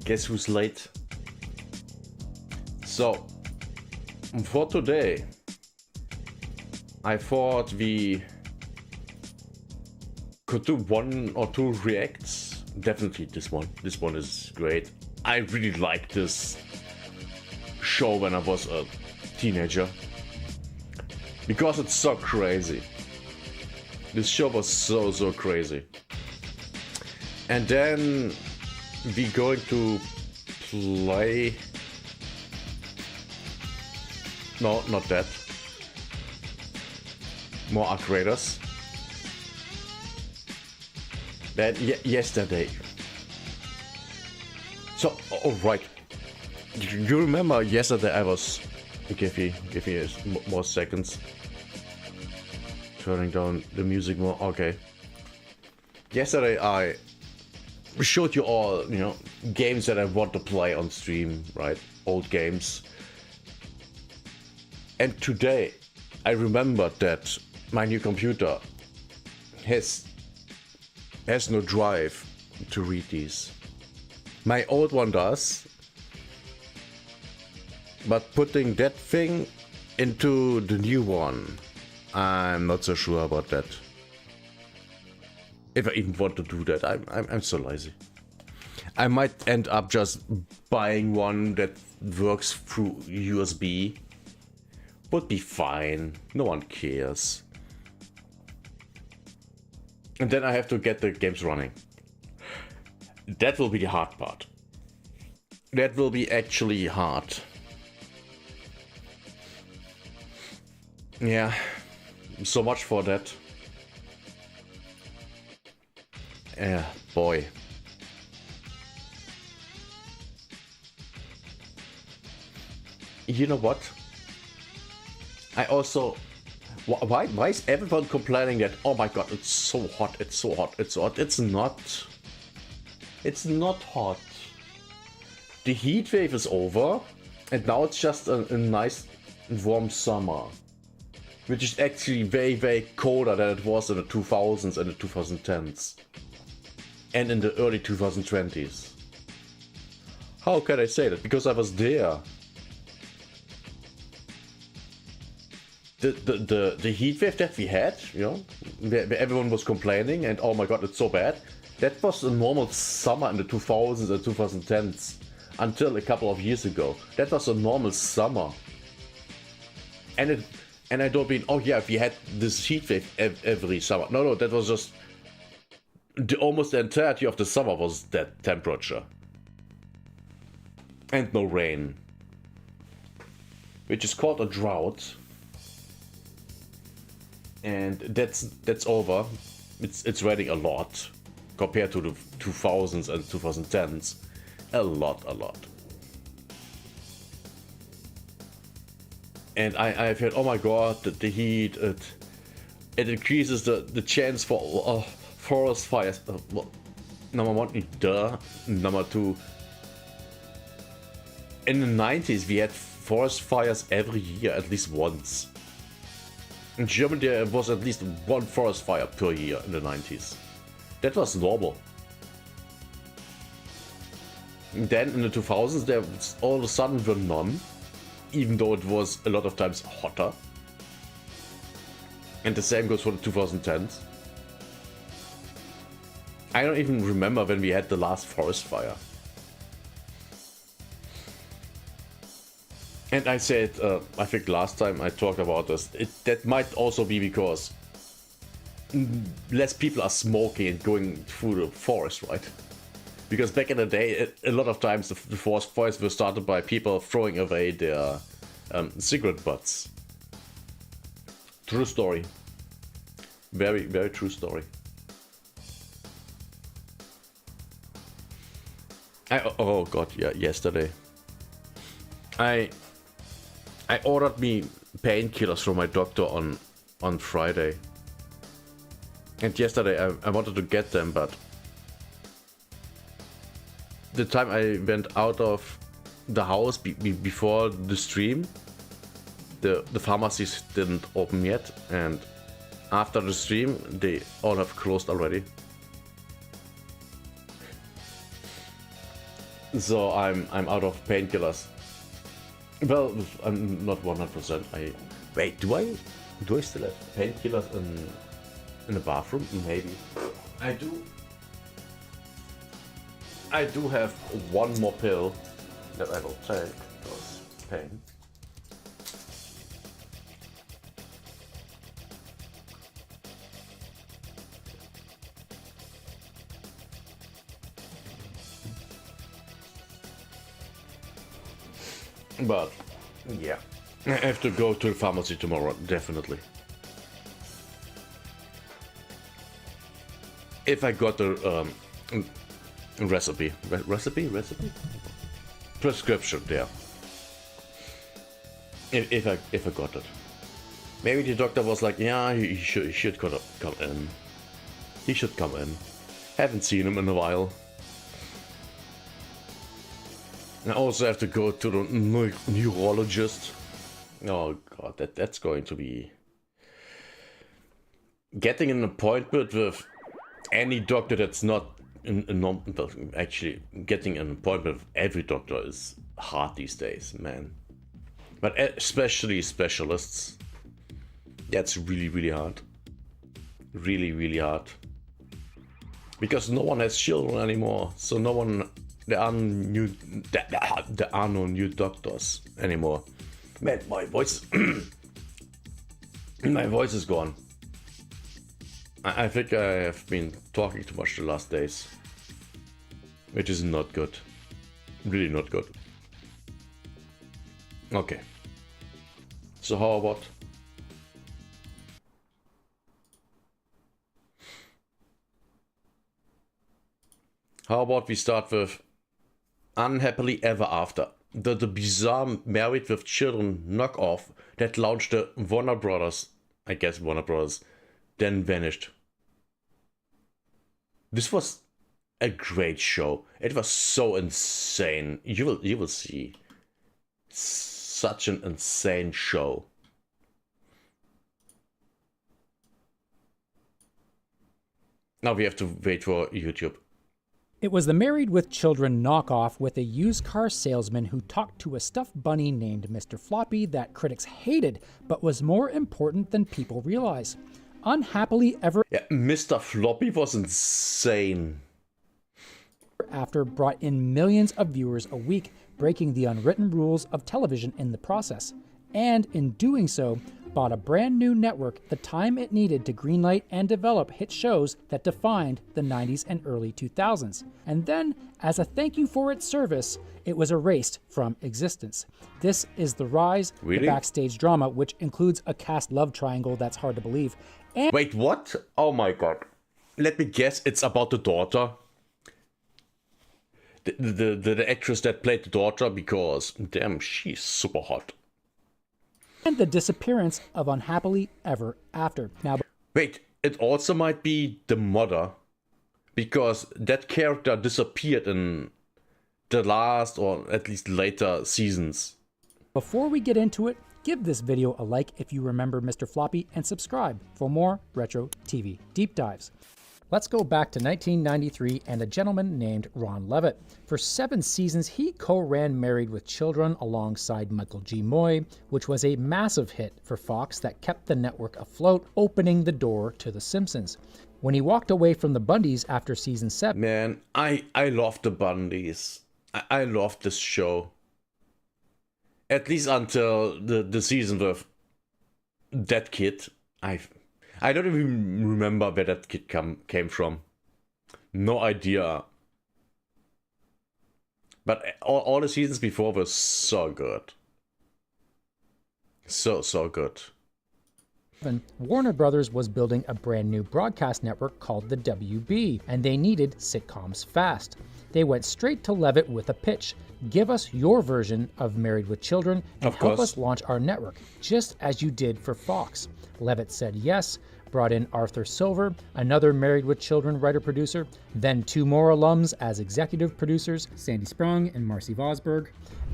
Guess who's late? So, for today, I thought we could do 1 or 2 reacts. Definitely this one. This one is great. I really liked this show when I was a teenager. Because it's so crazy. This show was so crazy. And then we're going to play... No, not that. More Arc Raiders. That yesterday. So, oh right. You remember yesterday I was... Give me more seconds. Turning down the music more. Okay. Yesterday I showed you all, you know, games that I want to play on stream, right? Old games. And today I remembered that my new computer has no drive to read these. My old one does. But putting that thing into the new one, I'm not so sure about that. If I even want to do that, I'm so lazy. I might end up just buying one that works through USB. Would be fine. No one cares. And then I have to get the games running. That will be the hard part. That will be actually hard. Yeah, so much for that. Yeah, boy. You know what? I also... Why is everyone complaining that, oh my god, it's so hot, it's so hot, it's so hot? It's not. It's not hot. The heat wave is over, and now it's just a nice warm summer. Which is actually very colder than it was in the 2000s and the 2010s. And in the early 2020s. How can I say that? Because I was there. The heat wave that we had, you know, where everyone was complaining and oh my god, it's so bad. That was a normal summer in the 2000s and 2010s. Until a couple of years ago. That was a normal summer. And I don't mean, oh yeah, we had this heat wave every summer. No, that was just... almost the entirety of the summer was that temperature. And no rain. Which is called a drought. And that's over. It's raining a lot. Compared to the 2000s and 2010s. A lot. And I've heard, oh my god, the heat, it increases the chance for forest fires. Well, number one, duh. Number two, in the 90s we had forest fires every year, at least once. In Germany there was at least one forest fire per year in the 90s. That was normal. And then in the 2000s there all of a sudden were none. Even though it was a lot of times hotter. And the same goes for the 2010s. I don't even remember when we had the last forest fire. And I said, I think last time I talked about this, that might also be because less people are smoking and going through the forest, right? Because back in the day, a lot of times the forest fires were started by people throwing away their cigarette butts. True story. Very true story. Oh god, yeah, yesterday. I ordered me painkillers from my doctor on Friday. And yesterday I wanted to get them, but the time I went out of the house before the stream, the pharmacies didn't open yet, and after the stream they all have closed already. So I'm out of painkillers. Well, I'm not 100%. Wait, do I still have painkillers in the bathroom? Maybe. I do. I do have one more pill that I will take because pain. But yeah, I have to go to the pharmacy tomorrow, definitely. If I got the recipe, prescription there. If I got it, maybe the doctor was like, yeah, he should come in. He should come in. Haven't seen him in a while. I also have to go to the neurologist. Oh god, that's going to be... Getting an appointment with any doctor that's not... Actually, getting an appointment with every doctor is hard these days, man. But especially specialists. That's really hard. Really hard. Because no one has children anymore, so no one... There are no new doctors anymore. Man, my voice... my voice is gone. I think I have been talking too much the last days. Which is not good. Really not good. Okay. So how about... How about we start with Unhappily Ever After, the bizarre Married with Children knockoff that launched the Warner Brothers, I guess Warner Brothers, then vanished. This was a great show. It was so insane. You will see. Such an insane show. Now we have to wait for YouTube. It was the Married with Children knockoff with a used car salesman who talked to a stuffed bunny named Mr. Floppy that critics hated, but was more important than people realize. Unhappily Ever Yeah, Mr. Floppy was insane. After brought in millions of viewers a week, breaking the unwritten rules of television in the process. And in doing so, bought a brand new network the time it needed to greenlight and develop hit shows that defined the 90s and early 2000s. And then, as a thank you for its service, it was erased from existence. This is The Rise, Really? the backstage drama, which includes a cast love triangle that's hard to believe. And Wait, what? Oh my god. Let me guess, it's about the daughter. The actress that played the daughter, because damn, she's super hot. the disappearance of Unhappily Ever After. Now, Wait, it also might be the mother, because that character disappeared in the last or at least later seasons. before we get into it, give this video a like if you remember Mr. Floppy and subscribe for more retro TV deep dives. Let's go back to 1993 and a gentleman named Ron Levitt. For 7 seasons, he co-ran Married with Children alongside Michael G. Moy, which was a massive hit for Fox that kept the network afloat, opening the door to The Simpsons. When he walked away from the Bundys after season 7, Man, I love the Bundys. I love this show. At least until the season with that kid. I don't even remember where that kid came from. No idea. But all the seasons before were so good. So good. Warner Brothers was building a brand new broadcast network called the WB, and they needed sitcoms fast. They went straight to Levitt with a pitch. Give us your version of Married with Children and help us launch our network, just as you did for Fox. Levitt said yes, brought in Arthur Silver, another Married with Children writer-producer, then 2 more alums as executive producers, Sandy Sprung and Marcy Vosberg,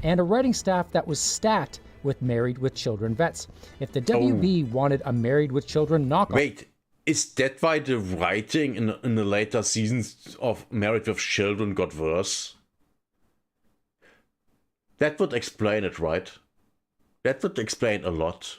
and a writing staff that was stacked with Married with Children vets. If the WB wanted a Married with Children knockoff... Wait, is that why the writing in the later seasons of Married with Children got worse? That would explain it, right? That would explain a lot.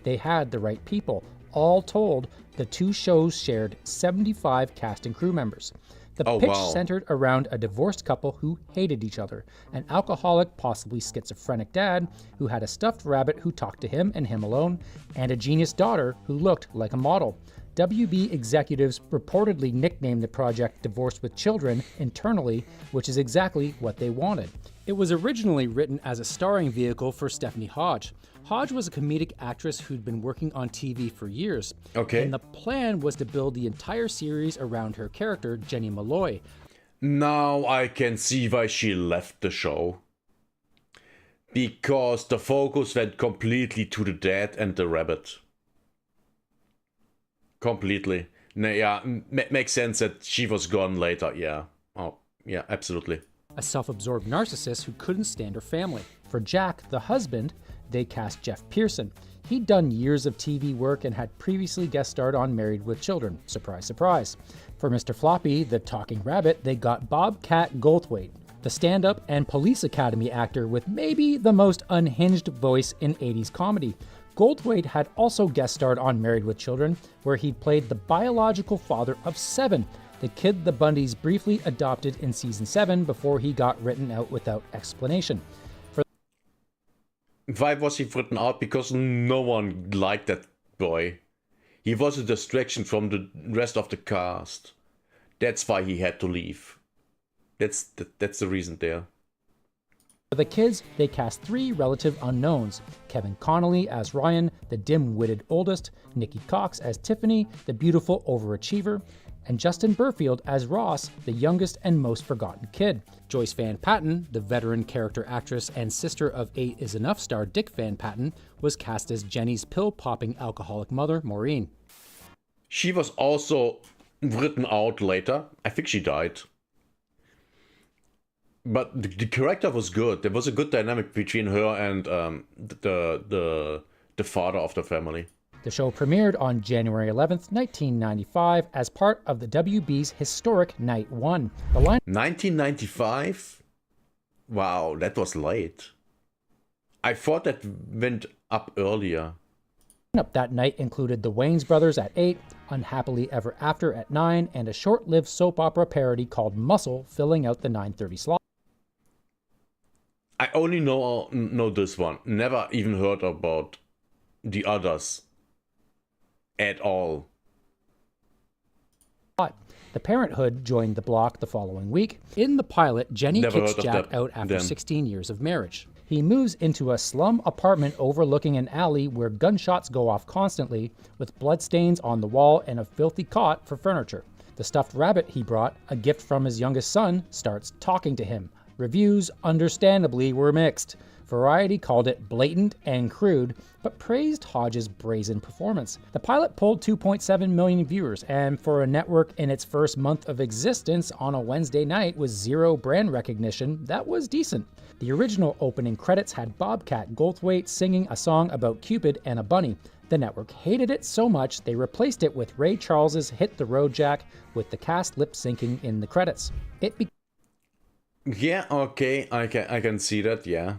They had the right people. All told, the two shows shared 75 cast and crew members. The pitch centered around a divorced couple who hated each other, an alcoholic, possibly schizophrenic dad who had a stuffed rabbit who talked to him and him alone, and a genius daughter who looked like a model. WB executives reportedly nicknamed the project Divorced with Children internally, which is exactly what they wanted. It was originally written as a starring vehicle for Stephanie Hodge. Hodge was a comedic actress who'd been working on TV for years. Okay. And the plan was to build the entire series around her character, Jenny Malloy. Now I can see why she left the show. Because the focus went completely to the dad and the rabbit. Completely. Yeah, makes sense that she was gone later, yeah. Oh, yeah, absolutely. A self-absorbed narcissist who couldn't stand her family. For Jack, the husband, they cast Jeff Pearson. He'd done years of TV work and had previously guest starred on Married with Children. Surprise, surprise. For Mr. Floppy, the talking rabbit, they got Bobcat Goldthwait, the stand-up and Police Academy actor with maybe the most unhinged voice in 80s comedy. Goldthwait had also guest starred on Married with Children, where he played the biological father of 7, the kid the Bundys briefly adopted in season 7 before he got written out without explanation. Why was he written out? Because no one liked that boy. He was a distraction from the rest of the cast. That's why he had to leave. That's the reason there. For the kids, they cast 3 relative unknowns. Kevin Connolly as Ryan, the dim-witted oldest, Nikki Cox as Tiffany, the beautiful overachiever, and Justin Burfield as Ross, the youngest and most forgotten kid. Joyce Van Patten, the veteran character actress and sister of 8 is Enough star Dick Van Patten, was cast as Jenny's pill-popping alcoholic mother, Maureen. She was also written out later. I think she died. But the character was good. There was a good dynamic between her and the father of the family. The show premiered on January 11th, 1995 as part of the WB's historic Night 1. The line 1995? Wow, that was late. I thought that went up earlier. Up that night included the Wayans Brothers at 8, Unhappily Ever After at 9, and a short-lived soap opera parody called Muscle filling out the 9:30 slot. I only know this one. Never even heard about the others at all. The Parenthood joined the block the following week. In the pilot, Jenny kicks Jack out after 16 years of marriage. He moves into a slum apartment overlooking an alley where gunshots go off constantly, with bloodstains on the wall and a filthy cot for furniture. The stuffed rabbit he brought, a gift from his youngest son, starts talking to him. Reviews, understandably, were mixed. Variety called it blatant and crude, but praised Hodge's brazen performance. The pilot pulled 2.7 million viewers, and for a network in its first month of existence on a Wednesday night with 0 brand recognition, that was decent. The original opening credits had Bobcat Goldthwait singing a song about Cupid and a bunny. The network hated it so much they replaced it with Ray Charles's Hit the Road Jack, with the cast lip-syncing in the credits. Yeah, okay, I can see that, yeah.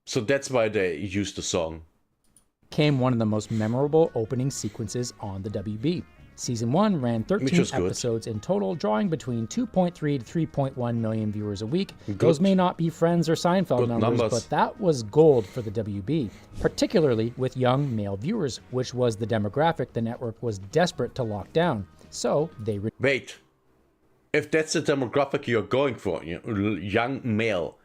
So that's why they used the song. Became one of the most memorable opening sequences on the WB. Season 1 ran 13 episodes in total, drawing between 2.3 to 3.1 million viewers a week. Good. Those may not be Friends or Seinfeld numbers, but that was gold for the WB, particularly with young male viewers, which was the demographic the network was desperate to lock down. So they... Wait. If that's the demographic you're going for, young male,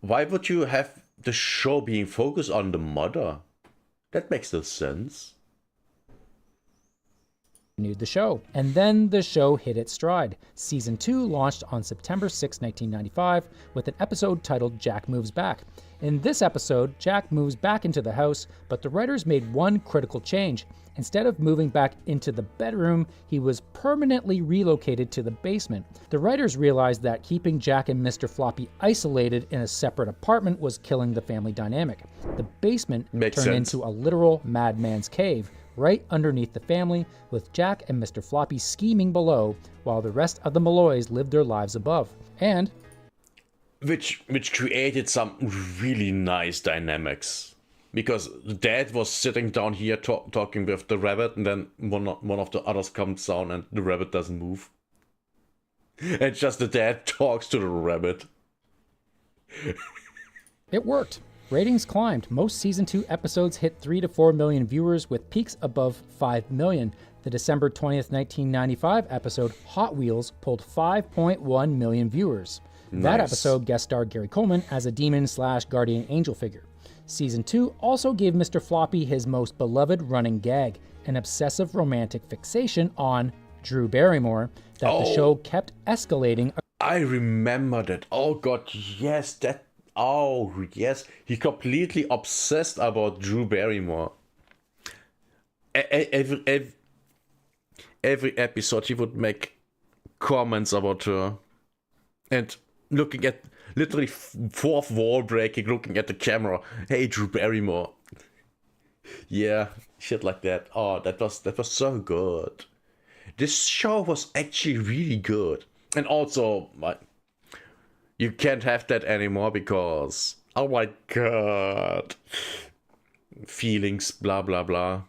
why would you have the show being focused on the mother? That makes no sense. Renewed the show, and then the show hit its stride. Season 2 launched on September 6, 1995, with an episode titled Jack Moves Back. In this episode, Jack moves back into the house, but the writers made one critical change. Instead of moving back into the bedroom, he was permanently relocated to the basement. The writers realized that keeping Jack and Mr. Floppy isolated in a separate apartment was killing the family dynamic. The basement turned into a literal madman's cave, right underneath the family, with Jack and Mr. Floppy scheming below, while the rest of the Malloys lived their lives above. And which created some really nice dynamics. Because the dad was sitting down here talking with the rabbit, and then one of the others comes down and the rabbit doesn't move. And just the dad talks to the rabbit. It worked. Ratings climbed. Most season 2 episodes hit 3 to 4 million viewers, with peaks above 5 million. The December 20th, 1995 episode Hot Wheels pulled 5.1 million viewers. Nice. That episode guest starred Gary Coleman as a demon/guardian angel figure. Season 2 also gave Mr. Floppy his most beloved running gag, an obsessive romantic fixation on Drew Barrymore that the show kept escalating. I remember that. Oh god, yes, that. Oh yes, he completely obsessed about Drew Barrymore. Every episode he would make comments about her, and looking at literally fourth wall breaking, looking at the camera. Hey, Drew Barrymore. Yeah, shit like that. Oh, that was so good. This show was actually really good, and also you can't have that anymore because oh my god, feelings, blah blah blah.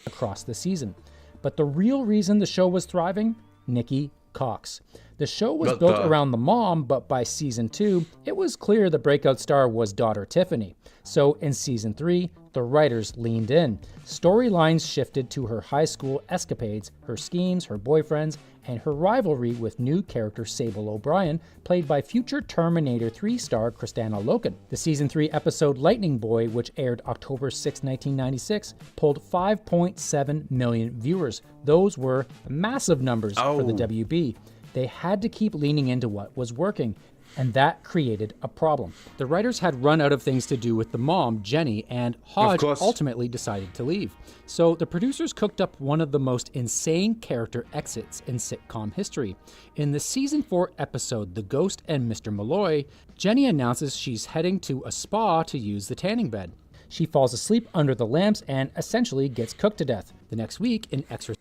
Across the season, but the real reason the show was thriving, Nikki Cox. The show was built around the mom, but by season 2, it was clear the breakout star was daughter Tiffany. So in season 3, the writers leaned in. Storylines shifted to her high school escapades, her schemes, her boyfriends, and her rivalry with new character Sable O'Brien, played by future Terminator 3 star Kristanna Loken. The season 3 episode Lightning Boy, which aired October 6, 1996, pulled 5.7 million viewers. Those were massive numbers for the WB. They had to keep leaning into what was working, and that created a problem. The writers had run out of things to do with the mom, Jenny, and Hodge ultimately decided to leave. So the producers cooked up one of the most insane character exits in sitcom history. In the season 4 episode, The Ghost and Mr. Malloy, Jenny announces she's heading to a spa to use the tanning bed. She falls asleep under the lamps and essentially gets cooked to death. The next week, in Exorcist...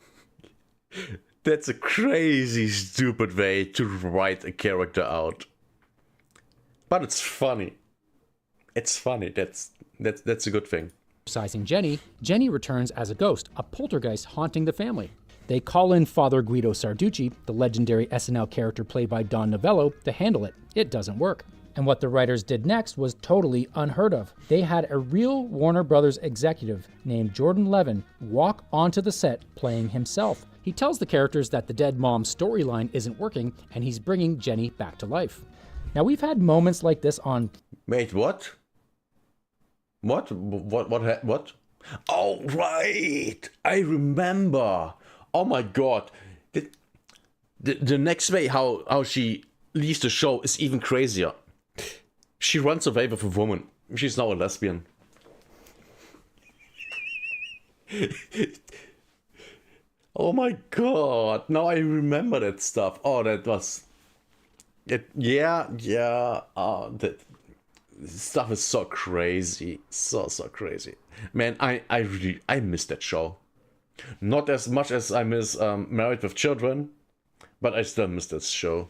That's a crazy, stupid way to write a character out. But it's funny. It's funny. That's a good thing. Exorcising Jenny, Jenny returns as a ghost, a poltergeist haunting the family. They call in Father Guido Sarducci, the legendary SNL character played by Don Novello, to handle it. It doesn't work. And what the writers did next was totally unheard of. They had a real Warner Brothers executive named Jordan Levin walk onto the set playing himself. He tells the characters that the dead mom's storyline isn't working and he's bringing Jenny back to life. Now, we've had moments like this on... Wait, what? What? Oh, right! I remember! Oh my god. The next way how she leaves the show is even crazier. She runs away with a woman. She's now a lesbian. Oh my god. Now I remember that stuff. Oh, that was... Yeah. That stuff is so crazy. So crazy. Man, I miss that show. Not as much as I miss Married with Children, but I still miss this show.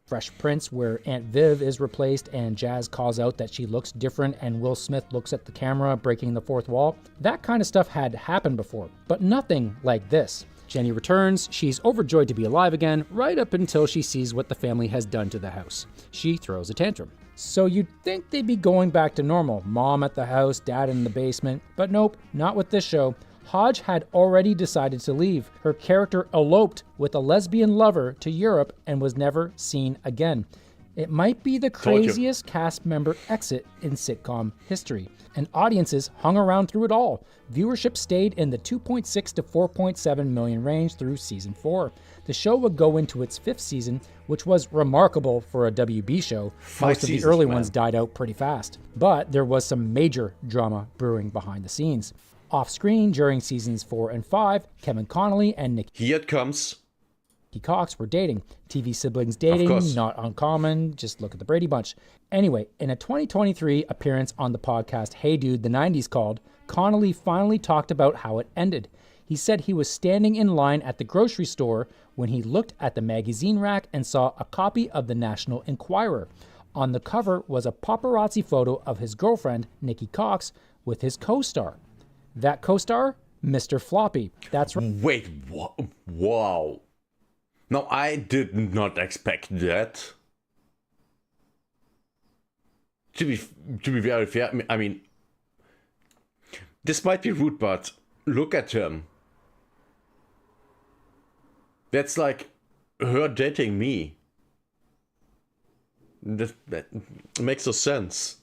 Fresh Prince, where Aunt Viv is replaced and Jazz calls out that she looks different and Will Smith looks at the camera, breaking the fourth wall. That kind of stuff had happened before, but nothing like this. Jenny returns, she's overjoyed to be alive again, right up until she sees what the family has done to the house. She throws a tantrum. So you'd think they'd be going back to normal, mom at the house, dad in the basement, but nope, not with this show. Hodge had already decided to leave. Her character eloped with a lesbian lover to Europe and was never seen again. It might be the craziest cast member exit in sitcom history, and audiences hung around through it all. Viewership stayed in the 2.6 to 4.7 million range through season 4. The show would go into its 5th season, which was remarkable for a WB show. Most of the early ones died out pretty fast, but there was some major drama brewing behind the scenes. Off-screen during seasons 4 and 5, Kevin Connolly and Nikki Here it comes. Cox were dating. TV siblings dating, not uncommon. Just look at the Brady Bunch. Anyway, in a 2023 appearance on the podcast Hey Dude, the 90s called, Connolly finally talked about how it ended. He said he was standing in line at the grocery store when he looked at the magazine rack and saw a copy of the National Enquirer. On the cover was a paparazzi photo of his girlfriend, Nikki Cox, with his co-star. That co-star? Mr. Floppy. That's right. Wait, wow. No, I did not expect that. To be very fair, I mean, this might be rude, but look at him. That's like her dating me. That makes no sense.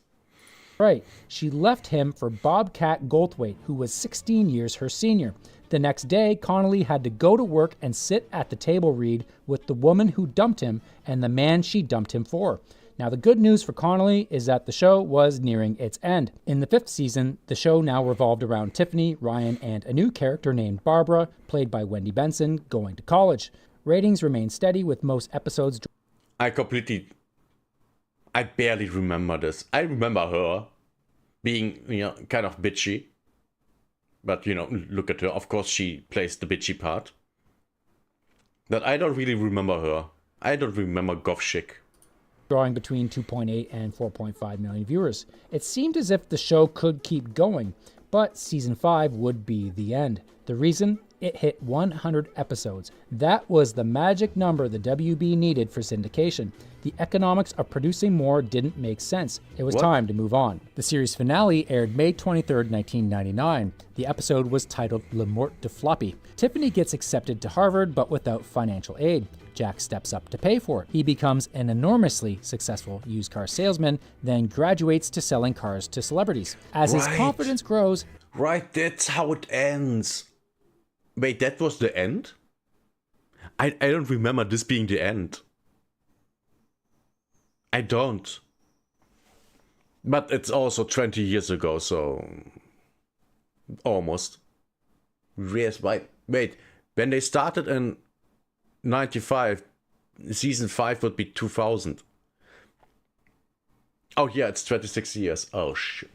Right. She left him for Bobcat Goldthwait, who was 16 years her senior. The next day, Connolly had to go to work and sit at the table read with the woman who dumped him and the man she dumped him for. Now, the good news for Connolly is that the show was nearing its end. In the 5th season, the show now revolved around Tiffany, Ryan, and a new character named Barbara, played by Wendy Benson, going to college. Ratings remained steady with most episodes. I barely remember this. I remember her being, kind of bitchy. But, look at her. Of course, she plays the bitchy part. But I don't really remember her. I don't remember Goth Chick. Drawing between 2.8 and 4.5 million viewers. It seemed as if the show could keep going, but season 5 would be the end. The reason? It hit 100 episodes. That was the magic number the WB needed for syndication. The economics of producing more didn't make sense. It was time to move on. The series finale aired May 23rd, 1999. The episode was titled Le Mort de Floppy. Tiffany gets accepted to Harvard, but without financial aid. Jack steps up to pay for it. He becomes an enormously successful used car salesman, then graduates to selling cars to celebrities. As his confidence grows... Right, that's how it ends. Wait, that was the end? I don't remember this being the end. I don't. But it's also 20 years ago, so... Almost. Yes, wait. When they started in 95, season 5 would be 2000. Oh yeah, it's 26 years. Oh shit.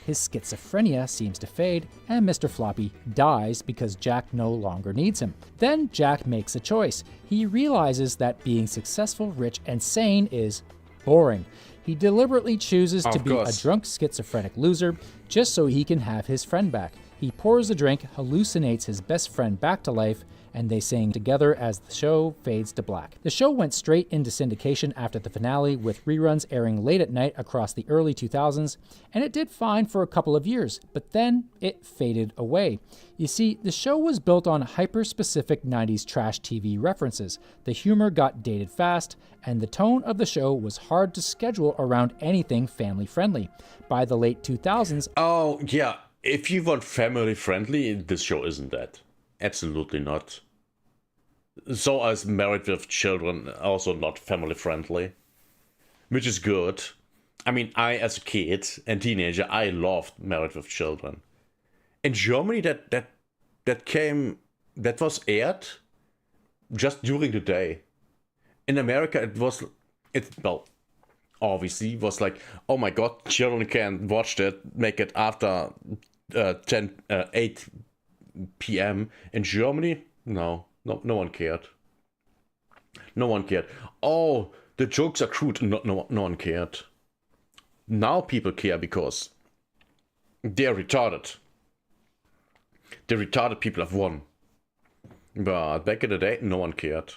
His schizophrenia seems to fade, and Mr. Floppy dies because Jack no longer needs him. Then Jack makes a choice. He realizes that being successful, rich, and sane is boring. He deliberately chooses to be a drunk schizophrenic loser just so he can have his friend back. He pours the drink, hallucinates his best friend back to life, and they sing together as the show fades to black. The show went straight into syndication after the finale, with reruns airing late at night across the early 2000s, and it did fine for a couple of years, but then it faded away. You see, the show was built on hyper-specific 90s trash TV references. The humor got dated fast, and the tone of the show was hard to schedule around anything family-friendly. By the late 2000s... Oh, yeah. If you want family-friendly, this show isn't that. Absolutely not. So as Married with Children, also not family friendly. Which is good. I mean, I as a kid and teenager, I loved Married with Children. In Germany, that was aired just during the day. In America, obviously was like, oh my god, children can watch that, make it after 8 p.m. In Germany, no one cared. No one cared. Oh, the jokes are crude. No one cared. Now people care because they're retarded. The retarded people have won. But back in the day, no one cared.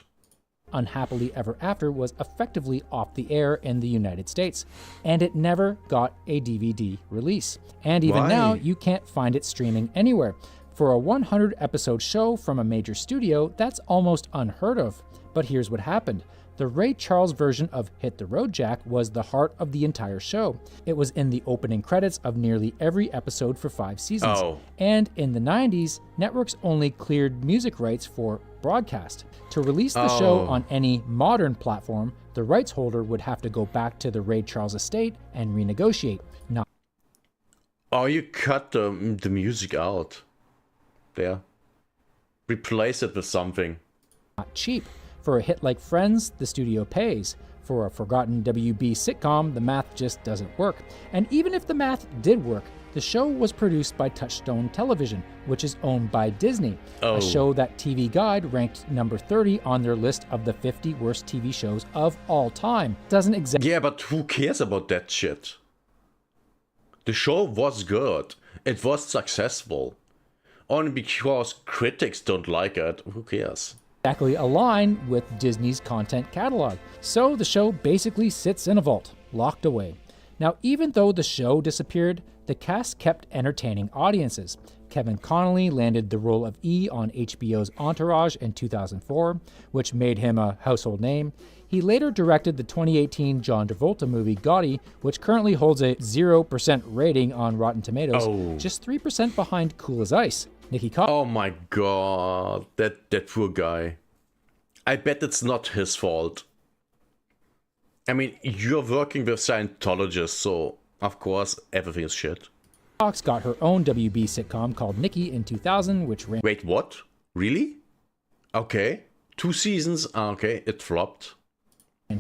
Unhappily Ever After was effectively off the air in the United States, and it never got a DVD release. And even now, you can't find it streaming anywhere. For a 100-episode show from a major studio, that's almost unheard of. But here's what happened. The Ray Charles version of Hit the Road Jack was the heart of the entire show. It was in the opening credits of nearly every episode for 5 seasons. And in the 90s, networks only cleared music rights for broadcast. To release the show on any modern platform, the rights holder would have to go back to the Ray Charles estate and renegotiate. You cut the music out. There. Replace it with something. Not cheap. For a hit like Friends, the studio pays. For a forgotten WB sitcom, the math just doesn't work. And even if the math did work, The show was produced by Touchstone Television, which is owned by Disney, a show that TV Guide ranked number 30 on their list of the 50 worst TV shows of all time. Doesn't exactly. Yeah, but who cares about that shit? The show was good. It was successful. Only because critics don't like it, who cares? Exactly align with Disney's content catalog. So the show basically sits in a vault, locked away. Now, even though the show disappeared, the cast kept entertaining audiences. Kevin Connolly landed the role of E on HBO's Entourage in 2004, which made him a household name. He later directed the 2018 John Travolta movie Gotti, which currently holds a 0% rating on Rotten Tomatoes, just 3% behind Cool as Ice. Nicky Cobb. Oh my god, that poor guy. I bet it's not his fault. I mean, you're working with Scientologists, so of course everything is shit. Cox got her own WB sitcom called Nikki in 2000, which ran. Wait, what? Really? Okay. 2 seasons? Okay, it flopped.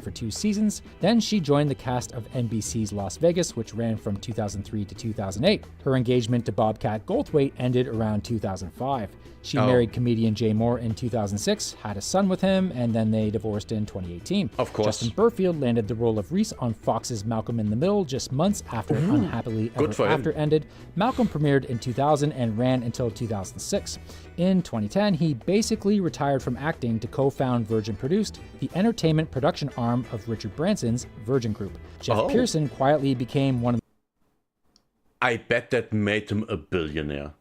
For 2 seasons. Then she joined the cast of NBC's Las Vegas, which ran from 2003 to 2008. Her engagement to Bobcat Goldthwait ended around 2005. She married comedian Jay Moore in 2006, had a son with him, and then they divorced in 2018. Of course. Justin Burfield landed the role of Reese on Fox's Malcolm in the Middle just months after Unhappily Ever After ended. Malcolm premiered in 2000 and ran until 2006. In 2010, he basically retired from acting to co-found Virgin Produced, the entertainment production arm of Richard Branson's Virgin Group. Jeff Pearson quietly became one of the... I bet that made him a billionaire.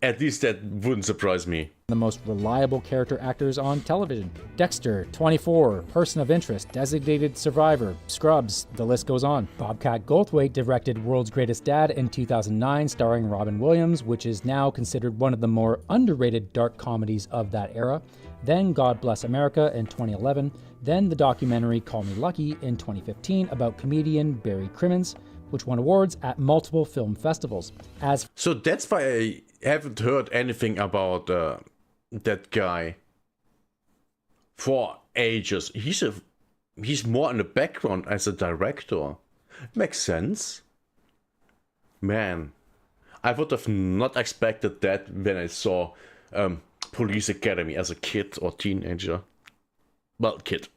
At least that wouldn't surprise me. The most reliable character actors on television. Dexter, 24, Person of Interest, Designated Survivor, Scrubs, the list goes on. Bobcat Goldthwait directed World's Greatest Dad in 2009, starring Robin Williams, which is now considered one of the more underrated dark comedies of that era. Then God Bless America in 2011. Then the documentary Call Me Lucky in 2015 about comedian Barry Crimmins, which won awards at multiple film festivals. So that's why I haven't heard anything about that guy for ages. He's more in the background as a director. Makes sense. Man, I would have not expected that when I saw Police Academy as a kid or teenager. Well, kid.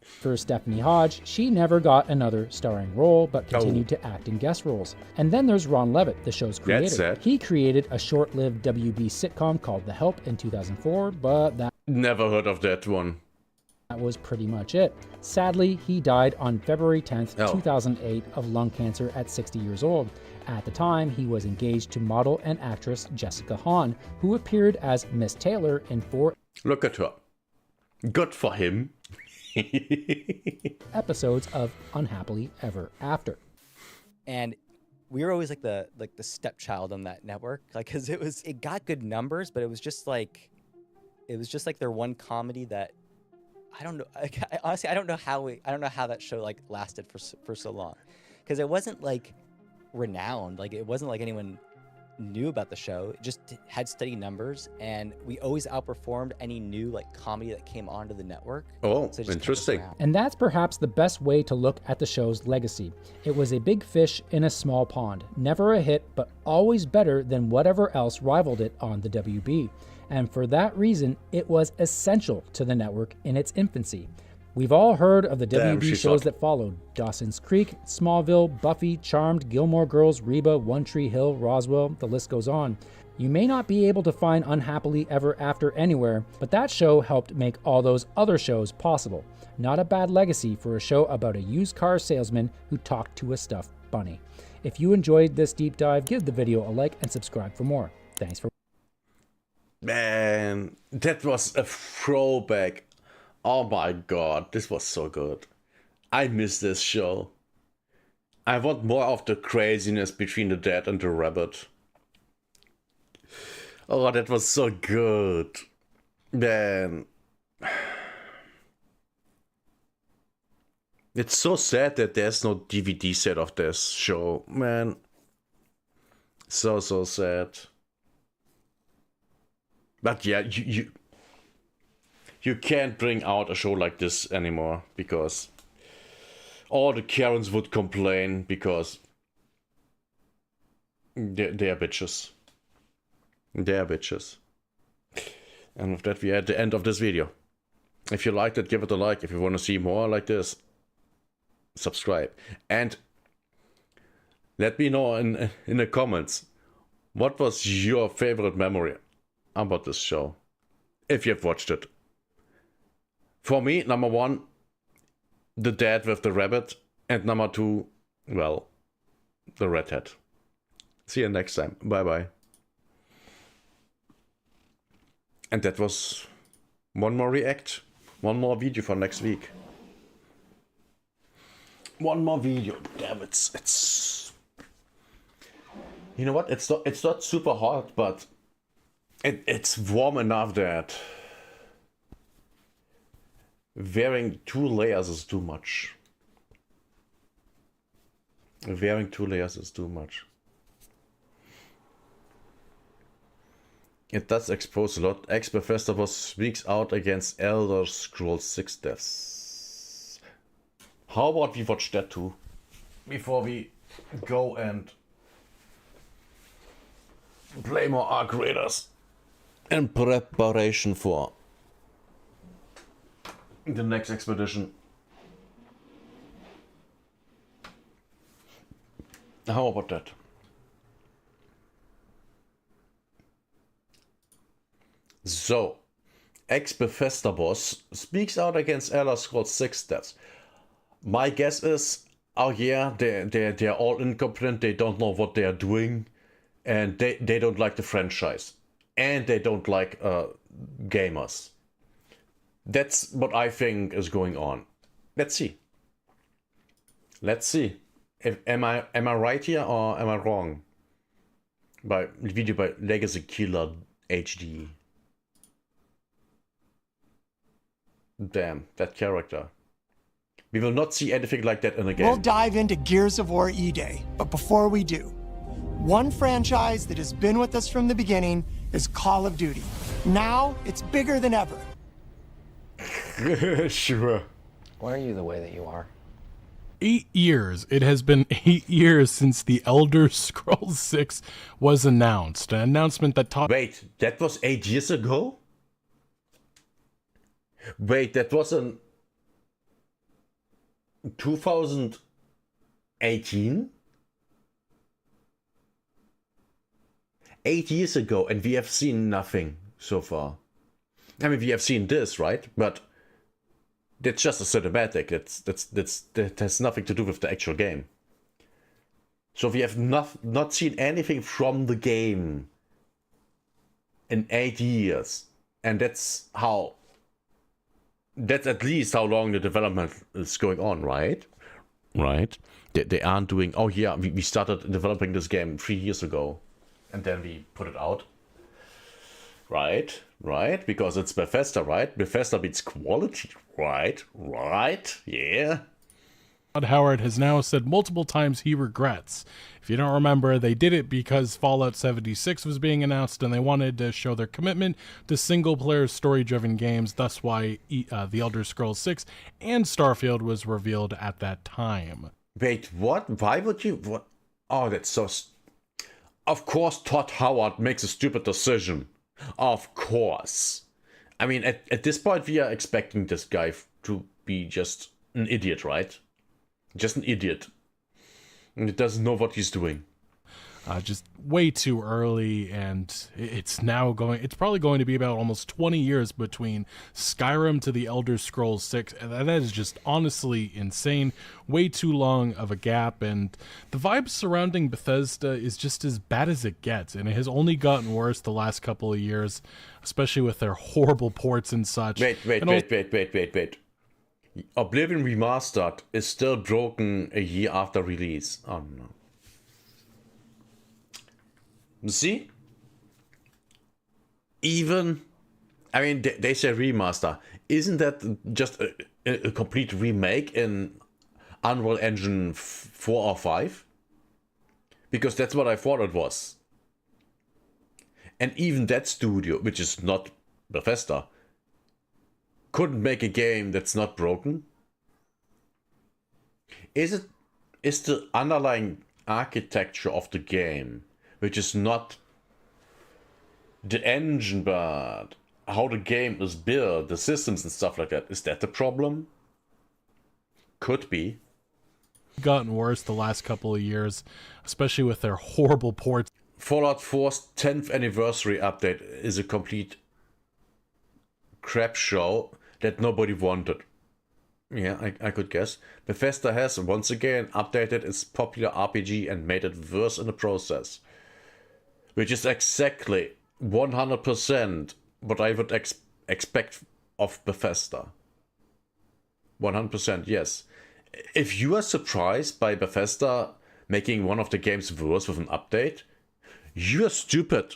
For Stephanie Hodge, she never got another starring role, but continued to act in guest roles. And then there's Ron Levitt, the show's creator. That's sad. He created a short-lived WB sitcom called The Help in 2004, but that... Never heard of that one. That was pretty much it. Sadly, he died on February 10th, 2008 of lung cancer at 60 years old. At the time, he was engaged to model and actress Jessica Hahn, who appeared as Miss Taylor in 4 Look at her. Good for him. episodes of Unhappily Ever After. And we were always like the stepchild on that network, like, because it got good numbers, but it was just like their one comedy that I don't know. Honestly, I don't know how that show like lasted for so long, because it wasn't like renowned, like it wasn't like anyone knew about the show. It just had steady numbers, and we always outperformed any new like comedy that came onto the network. Oh, so interesting. And that's perhaps the best way to look at the show's legacy. It was a big fish in a small pond, never a hit, but always better than whatever else rivaled it on the WB. And for that reason, it was essential to the network in its infancy. We've all heard of the WB shows that followed: Dawson's Creek, Smallville, Buffy, Charmed, Gilmore Girls, Reba, One Tree Hill, Roswell, the list goes on. You may not be able to find Unhappily Ever After anywhere, but that show helped make all those other shows possible. Not a bad legacy for a show about a used car salesman who talked to a stuffed bunny. If you enjoyed this deep dive, give the video a like and subscribe for more. Thanks for... Man, that was a throwback. Oh my god, this was so good. I miss this show. I want more of the craziness between the dad and the rabbit. Oh, that was so good. Man. It's so sad that there's no DVD set of this show, man. So sad. But yeah, you can't bring out a show like this anymore, because all the Karens would complain, because They're bitches. They're bitches. And with that, we're at the end of this video. If you liked it, give it a like. If you want to see more like this, subscribe. And let me know in the comments, what was your favorite memory about this show, if you've watched it. For me, number 1, the dad with the rabbit, and number 2, well, the redhead. See you next time. Bye bye. And that was one more react, one more video for next week. One more video. Damn, it's you know what? It's not super hot, but it's warm enough that wearing 2 layers is too much. Wearing 2 layers is too much. It does expose a lot. Ex-Bethesda was speaks out against Elder Scrolls 6 deaths. How about we watch that too? Before we go and play more Arc Raiders. In preparation for the next expedition. How about that? So, ex-Bethesda boss speaks out against Elder Scrolls 6 deaths. My guess is, oh yeah, they're all incompetent, they don't know what they are doing, and they don't like the franchise. And they don't like gamers. That's what I think is going on. Let's see. Let's see. Am I right here or am I wrong? By video by Legacy Killer HD. Damn, that character. We will not see anything like that in a game. We'll dive into Gears of War E-Day, but before we do, one franchise that has been with us from the beginning is Call of Duty. Now, it's bigger than ever. Sure. Why are you the way that you are? 8 years. It has been 8 years since the Elder Scrolls 6 was announced. An announcement that taught... Wait, that was 8 years ago? Wait, that was in 2018? 8 years ago, and we have seen nothing so far. I mean, we have seen this, right? But that's just a cinematic. That has nothing to do with the actual game. So we have not seen anything from the game in 8 years, and that's at least how long the development is going on, right? Right? They aren't doing, oh yeah, we started developing this game 3 years ago, and then we put it out. Right? Right? Because it's Bethesda, right? Bethesda means quality, right? Right? Yeah. Todd Howard has now said multiple times he regrets. If you don't remember, they did it because Fallout 76 was being announced and they wanted to show their commitment to single-player story-driven games. That's why The Elder Scrolls 6 and Starfield was revealed at that time. Wait, what? Why would you? What? Oh, that's so... Of course Todd Howard makes a stupid decision. Of course. I mean, at this point, we are expecting this guy to be just an idiot, right? Just an idiot. And he doesn't know what he's doing. Just way too early, and it's probably going to be about almost 20 years between Skyrim to the Elder Scrolls 6, and that is just honestly insane. Way too long of a gap, and the vibe surrounding Bethesda is just as bad as it gets, and it has only gotten worse the last couple of years, especially with their horrible ports and such. Wait. Oblivion Remastered is still broken a year after release. Oh no. See? Even, I mean, they say remaster. Isn't that just a complete remake in Unreal Engine 4 or 5? Because that's what I thought it was. And even that studio, which is not Bethesda, couldn't make a game that's not broken. Is the underlying architecture of the game which is not the engine, but how the game is built, the systems and stuff like that. Is that the problem? Could be. Gotten worse the last couple of years, especially with their horrible ports. Fallout 4's 10th anniversary update is a complete crap show that nobody wanted. Yeah, I could guess. Bethesda has once again updated its popular RPG and made it worse in the process. Which is exactly 100% what I would expect of Bethesda. 100%, yes. If you are surprised by Bethesda making one of the games worse with an update, you're stupid.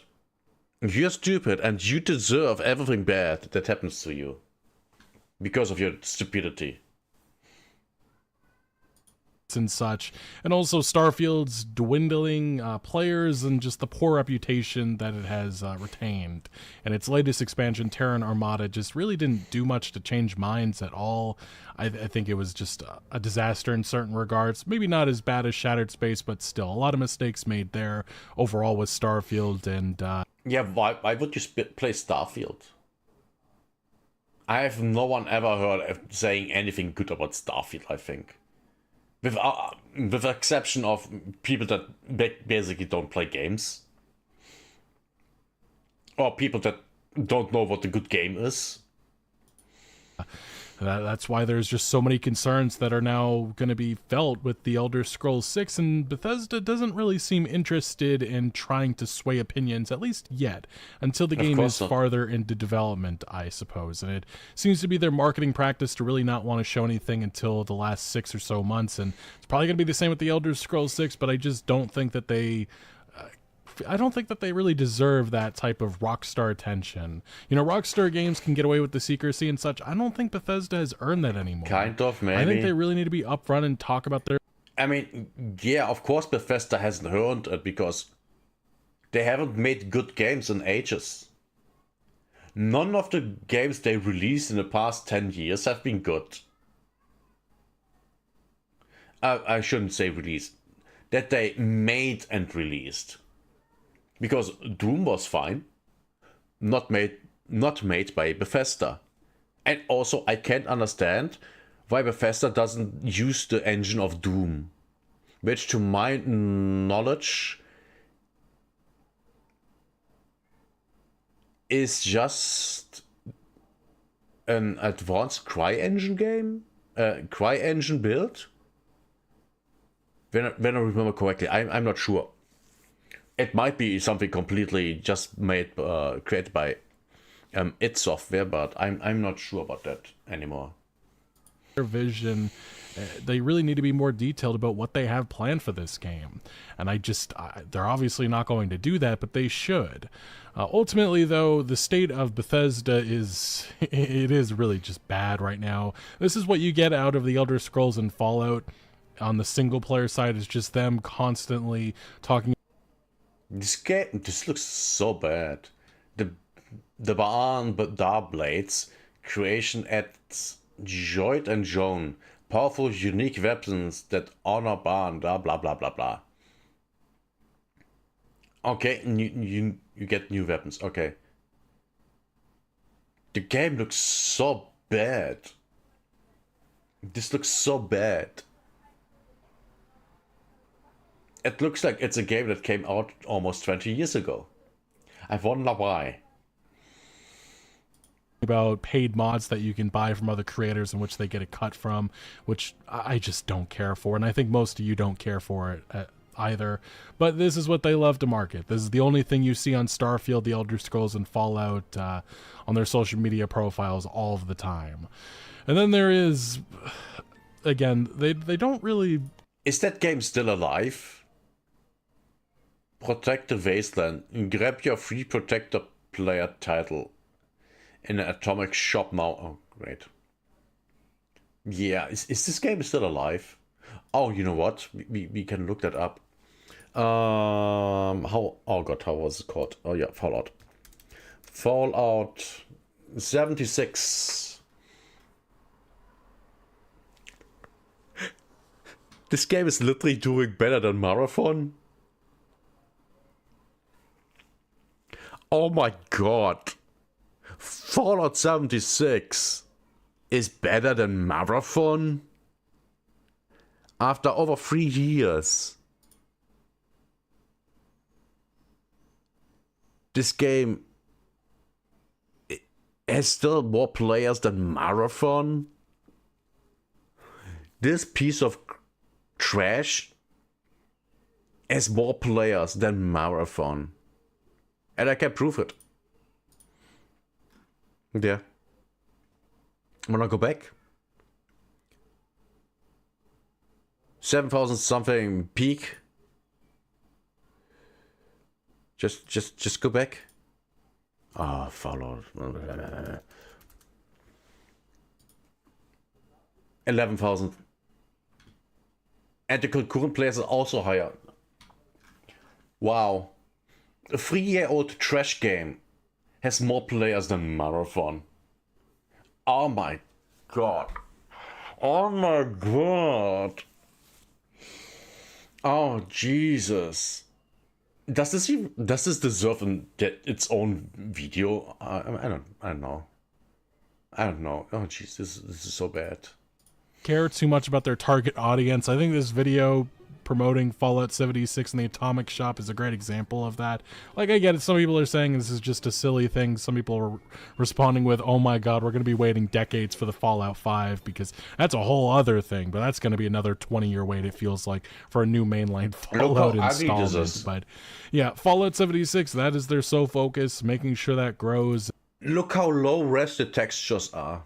You're stupid and you deserve everything bad that happens to you. Because of your stupidity. And such, and also Starfield's dwindling players and just the poor reputation that it has retained. And its latest expansion, Terran Armada, just really didn't do much to change minds at all. I think it was just a disaster in certain regards. Maybe not as bad as Shattered Space, but still a lot of mistakes made there overall with Starfield. And yeah, why would you play Starfield? I have no one ever heard of saying anything good about Starfield, I think. With the exception of people that basically don't play games. Or people that don't know what a good game is. That's why there's just so many concerns that are now going to be felt with the Elder Scrolls 6, and Bethesda doesn't really seem interested in trying to sway opinions, at least yet, until the game is farther into development, I suppose. And it seems to be their marketing practice to really not want to show anything until the last 6 or so months, and it's probably going to be the same with the Elder Scrolls 6, but I just don't think that they... I don't think that they really deserve that type of Rockstar attention. You know, Rockstar games can get away with the secrecy and such. I don't think Bethesda has earned that anymore. Kind of, maybe. I think they really need to be upfront and talk about their... I mean, yeah, of course Bethesda hasn't earned it because they haven't made good games in ages. None of the games they released in the past 10 years have been good. I shouldn't say released. That they made and released. Because Doom was fine, not made by Bethesda. And also I can't understand why Bethesda doesn't use the engine of Doom, which to my knowledge is just an advanced CryEngine game, CryEngine build. When I remember correctly, I'm not sure. It might be something completely just made, created by id Software, but I'm not sure about that anymore. Their vision, they really need to be more detailed about what they have planned for this game. And they're obviously not going to do that, but they should. Ultimately, though, the state of Bethesda is really just bad right now. This is what you get out of the Elder Scrolls and Fallout. On the single player side, is just them constantly talking. This looks so bad. The Barn Darblades creation adds Joyd and Joan, powerful, unique weapons that honor Barn. Blah blah blah blah blah. Okay, you get new weapons. Okay. The game looks so bad. This looks so bad. It looks like it's a game that came out almost 20 years ago. I wonder why. About paid mods that you can buy from other creators in which they get a cut from, which I just don't care for, and I think most of you don't care for it either. But this is what they love to market. This is the only thing you see on Starfield, the Elder Scrolls, and Fallout on their social media profiles all of the time. And then there is, again, they don't really... Is that game still alive? Protect the Wasteland. Grab your free Protector player title in an Atomic shop now. Oh, great. Yeah, is this game still alive? Oh, you know what? We can look that up. Oh god, how was it called? Oh yeah, Fallout. Fallout 76. This game is literally doing better than Marathon. Oh my god. Fallout 76 is better than Marathon? After over 3 years. This game has still more players than Marathon? This piece of trash has more players than Marathon. And I can prove it. Yeah. I'm gonna go back. 7,000 something peak. Just go back. Ah, Fallout. 11,000. And the concurrent players are also higher. Wow. A 3-year-old trash game has more players than Marathon. Oh my god. Oh my god. Oh Jesus. Does this deserve its own video? I don't know. I don't know. Oh jeez, this is so bad. Care too much about their target audience. I think this video promoting Fallout 76 and the Atomic Shop is a great example of that. Like, I get it, some people are saying this is just a silly thing. Some people are responding with, oh my god, we're going to be waiting decades for the Fallout 5, because that's a whole other thing, but that's going to be another 20-year wait, it feels like, for a new mainline Fallout installment. But yeah, Fallout 76, that is their sole focus, making sure that grows. Look how low res the textures are.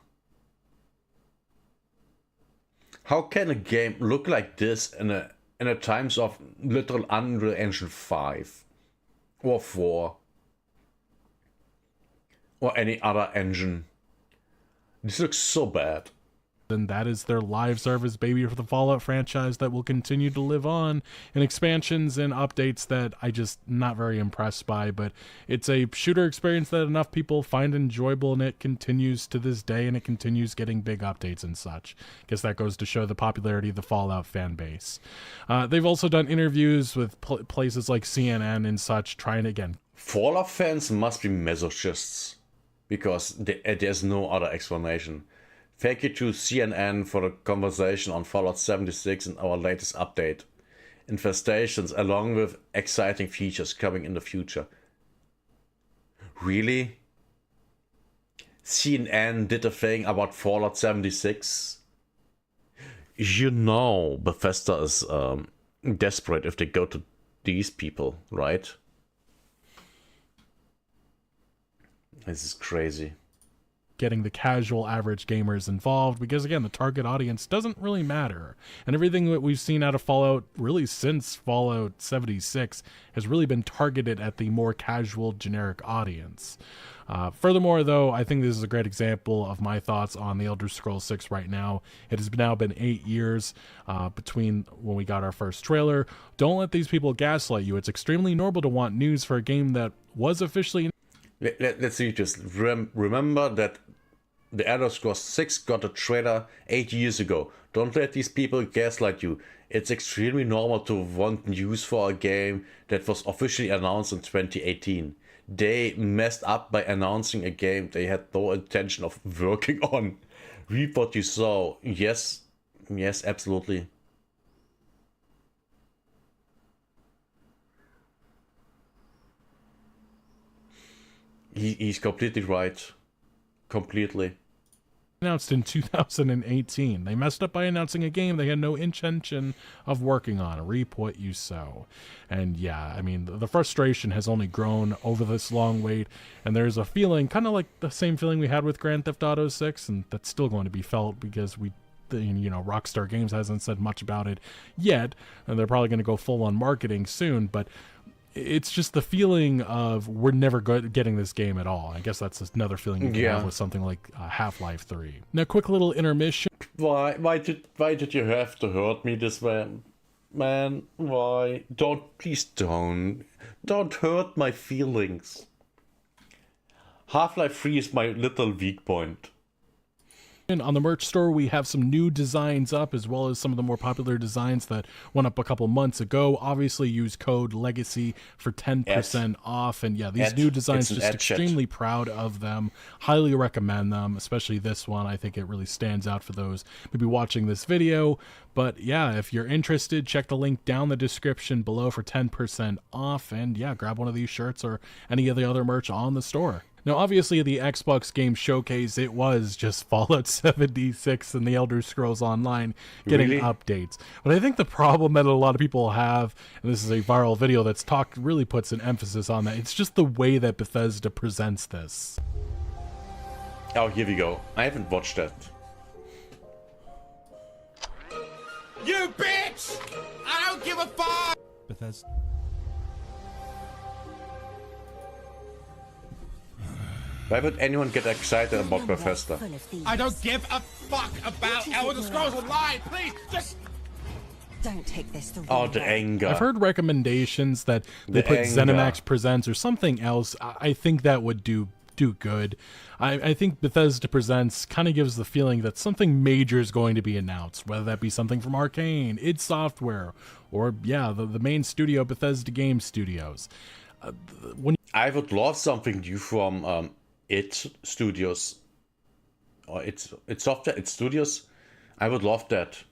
How can a game look like this in a times of literal Unreal Engine 5 or 4 or any other engine? This looks so bad. And that is their live service, baby, for the Fallout franchise that will continue to live on in expansions and updates that I just not very impressed by. But it's a shooter experience that enough people find enjoyable, and it continues to this day, and it continues getting big updates and such. Guess that goes to show the popularity of the Fallout fan base. They've also done interviews with places like CNN and such, trying to, again... Fallout fans must be masochists, because there's no other explanation. Thank you to CNN for the conversation on Fallout 76 and our latest update. Infestations along with exciting features coming in the future. Really? CNN did a thing about Fallout 76? You know Bethesda is desperate if they go to these people, right? This is crazy. Getting the casual average gamers involved, because again, the target audience doesn't really matter, and everything that we've seen out of Fallout really since Fallout 76 has really been targeted at the more casual generic audience. Furthermore, though, I think this is a great example of my thoughts on the Elder Scrolls 6 right now. It has now been 8 years between when we got our first trailer. Don't let these people gaslight you. It's extremely normal to want news for a game that was officially... Let's see, just remember that the Elder Scrolls 6 got a trailer 8 years ago. Don't let these people gaslight you. It's extremely normal to want news for a game that was officially announced in 2018. They messed up by announcing a game they had no intention of working on. Read what you saw. Yes, absolutely. He's completely right. Completely. Announced in 2018. They messed up by announcing a game they had no intention of working on. Reap what you sow. And yeah, I mean, the frustration has only grown over this long wait, and there's a feeling, kind of like the same feeling we had with Grand Theft Auto 6, and that's still going to be felt because Rockstar Games hasn't said much about it yet, and they're probably going to go full on marketing soon, but it's just the feeling of we're never getting this game at all. I guess that's another feeling you can have with something like Half-Life 3. Now, quick little intermission. Why did you have to hurt me this way? Man, why? Please don't hurt my feelings. Half-Life 3 is my little weak point. And on the merch store, we have some new designs up, as well as some of the more popular designs that went up a couple months ago. Obviously, use code LEGACY for 10% off. And yeah, these new designs, just extremely proud of them. Highly recommend them, especially this one. I think it really stands out for those maybe watching this video. But yeah, if you're interested, check the link down the description below for 10% off. And yeah, grab one of these shirts or any of the other merch on the store. Now, obviously, the Xbox Game Showcase, it was just Fallout 76 and the Elder Scrolls Online getting updates. But I think the problem that a lot of people have, and this is a viral video that's really puts an emphasis on that, it's just the way that Bethesda presents this. Oh, here we go. I haven't watched that. You bitch! I don't give a fuck! Bethesda. Why would anyone get excited about Bethesda? I don't give a fuck about Elder Scrolls Online! Please, just... Don't take this the Oh, the anger. I've heard recommendations that they put ZeniMax Presents or something else. I think that would do good. I think Bethesda Presents kind of gives the feeling that something major is going to be announced, whether that be something from Arcane, id Software, or yeah, the main studio, Bethesda Game Studios. I would love something new from id Studios, or id Software, id Studios. I would love that.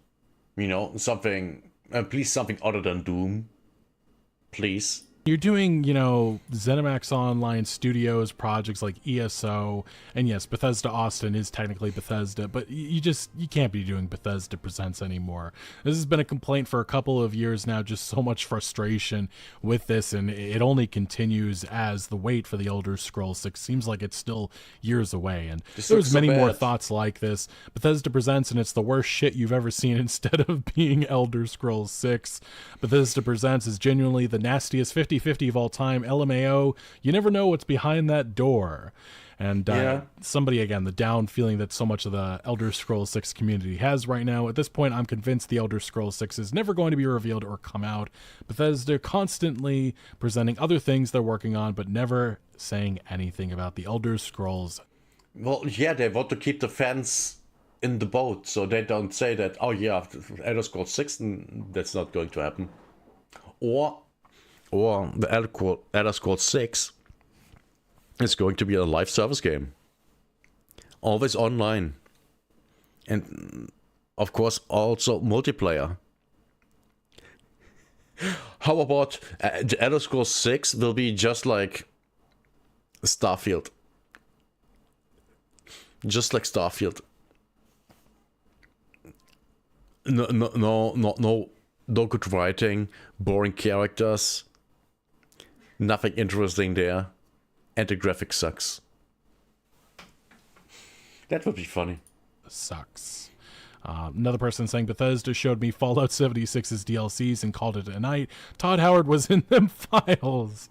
You know, something, please, something other than Doom, please. You're doing, you know, ZeniMax Online Studios projects like ESO, and yes, Bethesda Austin is technically Bethesda, but you can't be doing Bethesda Presents anymore. This has been a complaint for a couple of years now, just so much frustration with this, and it only continues as the wait for the Elder Scrolls 6 seems like it's still years away, and there's many more thoughts like this. Bethesda Presents, and it's the worst shit you've ever seen instead of being Elder Scrolls 6. Bethesda Presents is genuinely the nastiest 50-50 of all time. LMAO, you never know what's behind that door. And somebody, again, the down feeling that so much of the Elder Scrolls 6 community has right now. At this point, I'm convinced the Elder Scrolls 6 is never going to be revealed or come out. Bethesda constantly presenting other things they're working on, but never saying anything about the Elder Scrolls. Well, yeah, they want to keep the fans in the boat, so they don't say that, oh yeah, Elder Scrolls 6, that's not going to happen. Or the Elder Scrolls 6 is going to be a live service game. Always online. And, of course, also multiplayer. How about the Elder Scrolls 6 will be just like Starfield. Just like Starfield. No good writing, boring characters, nothing interesting there, and the graphics sucks. That would be funny. Sucks. Another person saying Bethesda showed me Fallout 76's DLCs and called it a night. Todd Howard was in them files.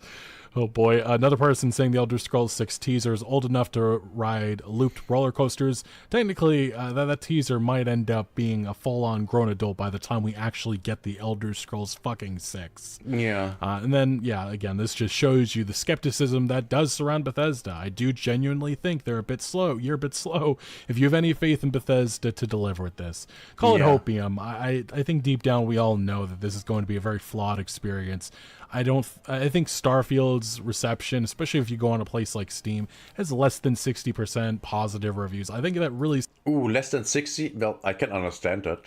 Oh boy. Another person saying the Elder Scrolls 6 teaser is old enough to ride looped roller coasters. Technically, that teaser might end up being a full-on grown adult by the time we actually get the Elder Scrolls fucking 6. Yeah. And then, yeah, again, this just shows you the skepticism that does surround Bethesda. I do genuinely think they're a bit slow. You're a bit slow. If you have any faith in Bethesda to deliver with this, call it hopium. I think deep down we all know that this is going to be a very flawed experience. I think Starfield's reception, especially if you go on a place like Steam, has less than 60% positive reviews. I think that really... Ooh, less than 60? Well, I can understand that.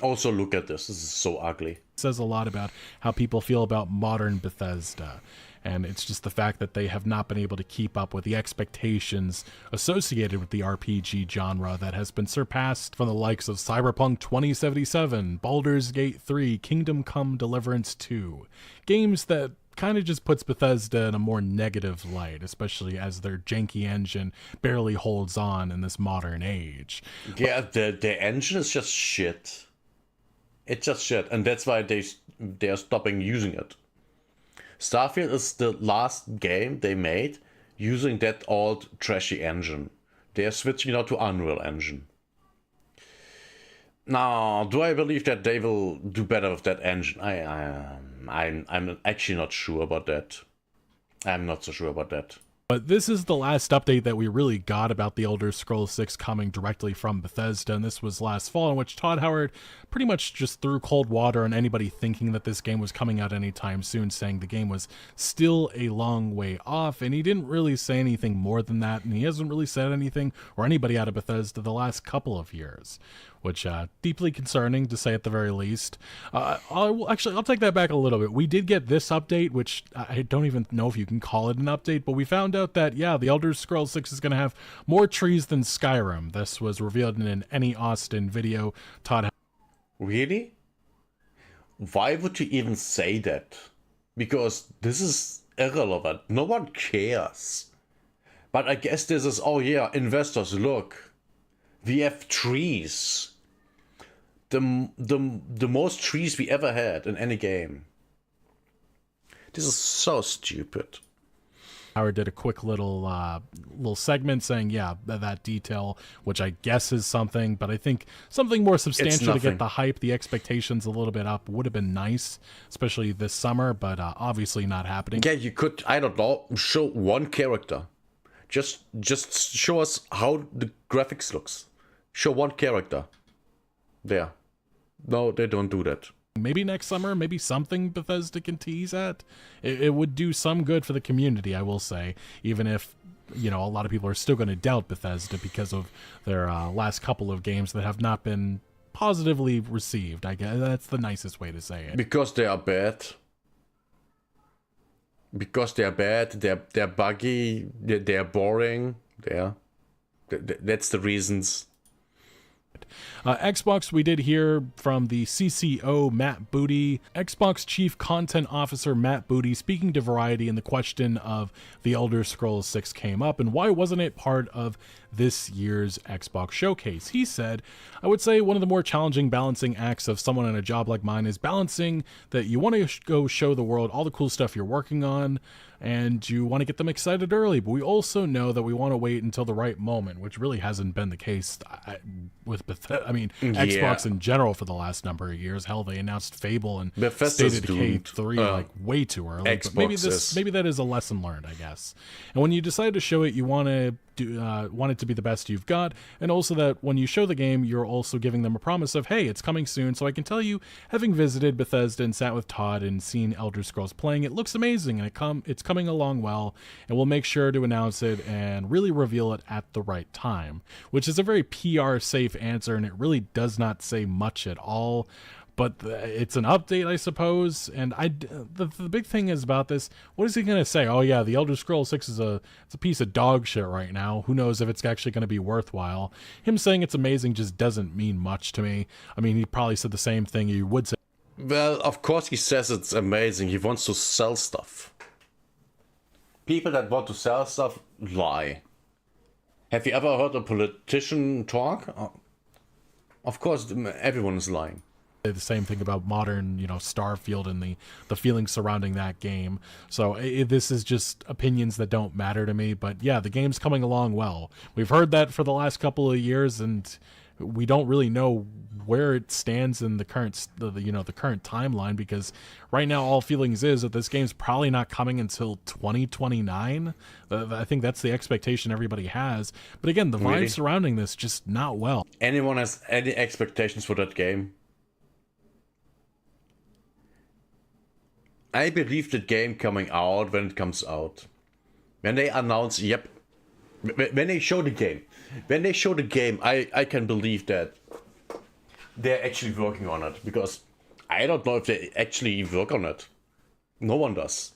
Also, look at this. This is so ugly. Says a lot about how people feel about modern Bethesda. And it's just the fact that they have not been able to keep up with the expectations associated with the RPG genre that has been surpassed from the likes of Cyberpunk 2077, Baldur's Gate 3, Kingdom Come Deliverance 2. Games that kind of just puts Bethesda in a more negative light, especially as their janky engine barely holds on in this modern age. Yeah, the engine is just shit. It's just shit, and that's why they are stopping using it. Starfield is the last game they made using that old trashy engine. They are switching now to Unreal Engine. Now, do I believe that they will do better with that engine? I'm actually not sure about that. I'm not so sure about that. But this is the last update that we really got about The Elder Scrolls 6 coming directly from Bethesda, and this was last fall, in which Todd Howard pretty much just threw cold water on anybody thinking that this game was coming out anytime soon, saying the game was still a long way off, and he didn't really say anything more than that, and he hasn't really said anything, or anybody out of Bethesda, the last couple of years, which deeply concerning to say at the very least. I'll take that back a little bit. We did get this update, which I don't even know if you can call it an update, but we found out that, yeah, The Elder Scrolls 6 is going to have more trees than Skyrim. This was revealed in an Any Austin video. Todd. Really? Why would you even say that? Because this is irrelevant. No one cares. But I guess this is, oh yeah, investors, look. We have trees. The most trees we ever had in any game. This is so stupid. Howard did a quick little segment saying, yeah, that detail, which I guess is something, but I think something more substantial to get the hype, the expectations a little bit up would have been nice, especially this summer, but obviously not happening. Yeah, you could, I don't know, show one character. Just show us how the graphics looks. Show one character. There. No, they don't do that. Maybe next summer, maybe something Bethesda can tease at. It would do some good for the community, I will say, even if, you know, a lot of people are still going to doubt Bethesda because of their last couple of games that have not been positively received. I guess that's the nicest way to say it. Because they are bad. Because they're bad, they're buggy, they're boring. That's the reasons. Xbox, we did hear from the CCO, Matt Booty. Xbox Chief Content Officer Matt Booty speaking to Variety, and the question of The Elder Scrolls 6 came up, and why wasn't it part of this year's Xbox showcase? He said, I would say one of the more challenging balancing acts of someone in a job like mine is balancing that you want to go show the world all the cool stuff you're working on, and you want to get them excited early, but we also know that we want to wait until the right moment, which really hasn't been the case with Xbox in general for the last number of years. Hell, they announced Fable and State of Decay 3 like way too early. Maybe that is a lesson learned, I guess. And when you decide to show it, you want it to be the best you've got, and also that when you show the game, you're also giving them a promise of, hey, it's coming soon. So I can tell you, having visited Bethesda and sat with Todd and seen Elder Scrolls playing, it looks amazing, and it's coming along well, and we'll make sure to announce it and really reveal it at the right time, which is a very PR safe answer, and it really does not say much at all. But it's an update, I suppose, and the big thing is about this, what is he going to say? Oh yeah, The Elder Scrolls 6 is it's a piece of dog shit right now. Who knows if it's actually going to be worthwhile? Him saying it's amazing just doesn't mean much to me. I mean, he probably said the same thing you would say. Well, of course he says it's amazing. He wants to sell stuff. People that want to sell stuff lie. Have you ever heard a politician talk? Of course, everyone is lying. The same thing about modern, Starfield and the feelings surrounding that game. So this is just opinions that don't matter to me. But yeah, the game's coming along well. We've heard that for the last couple of years, and we don't really know where it stands in the current timeline, because right now all feelings is that this game's probably not coming until 2029. I think that's the expectation everybody has. But again, the vibe surrounding this just not well. Anyone has any expectations for that game? I believe the game coming out when it comes out. When they announce, yep. When they show the game. When they show the game, I can believe that they're actually working on it. Because I don't know if they actually work on it. No one does.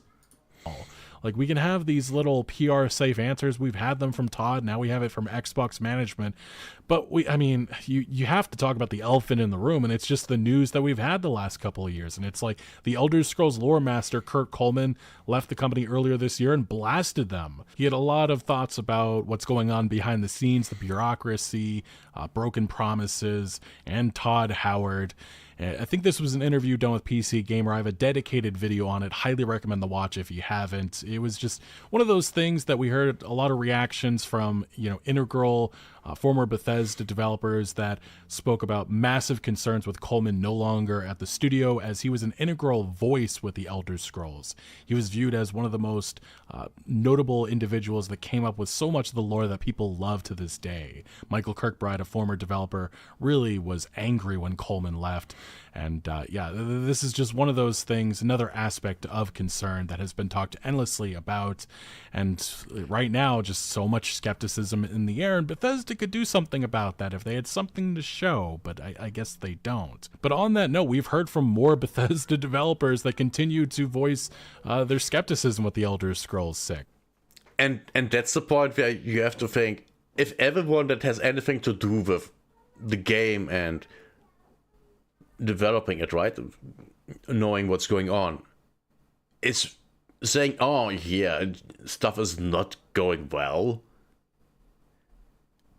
Like, we can have these little PR safe answers. We've had them from Todd. Now we have it from Xbox management. But you have to talk about the elephant in the room, and it's just the news that we've had the last couple of years. And it's like the Elder Scrolls lore master, Kurt Coleman, left the company earlier this year and blasted them. He had a lot of thoughts about what's going on behind the scenes, the bureaucracy, broken promises, and Todd Howard. I think this was an interview done with PC Gamer. I have a dedicated video on it. Highly recommend the watch if you haven't. It was just one of those things that we heard a lot of reactions from, integral former Bethesda developers that spoke about massive concerns with Coleman no longer at the studio, as he was an integral voice with the Elder Scrolls. He was viewed as one of the most notable individuals that came up with so much of the lore that people love to this day. Michael Kirkbride, a former developer, really was angry when Coleman left. And yeah, this is just one of those things, another aspect of concern that has been talked endlessly about. And right now, just so much skepticism in the air, and Bethesda could do something about that if they had something to show, but I guess they don't. But on that note, we've heard from more Bethesda developers that continue to voice their skepticism with the Elder Scrolls 6. And that's the point where you have to think, if everyone that has anything to do with the game and developing it, right, knowing what's going on, is saying, oh yeah, stuff is not going well,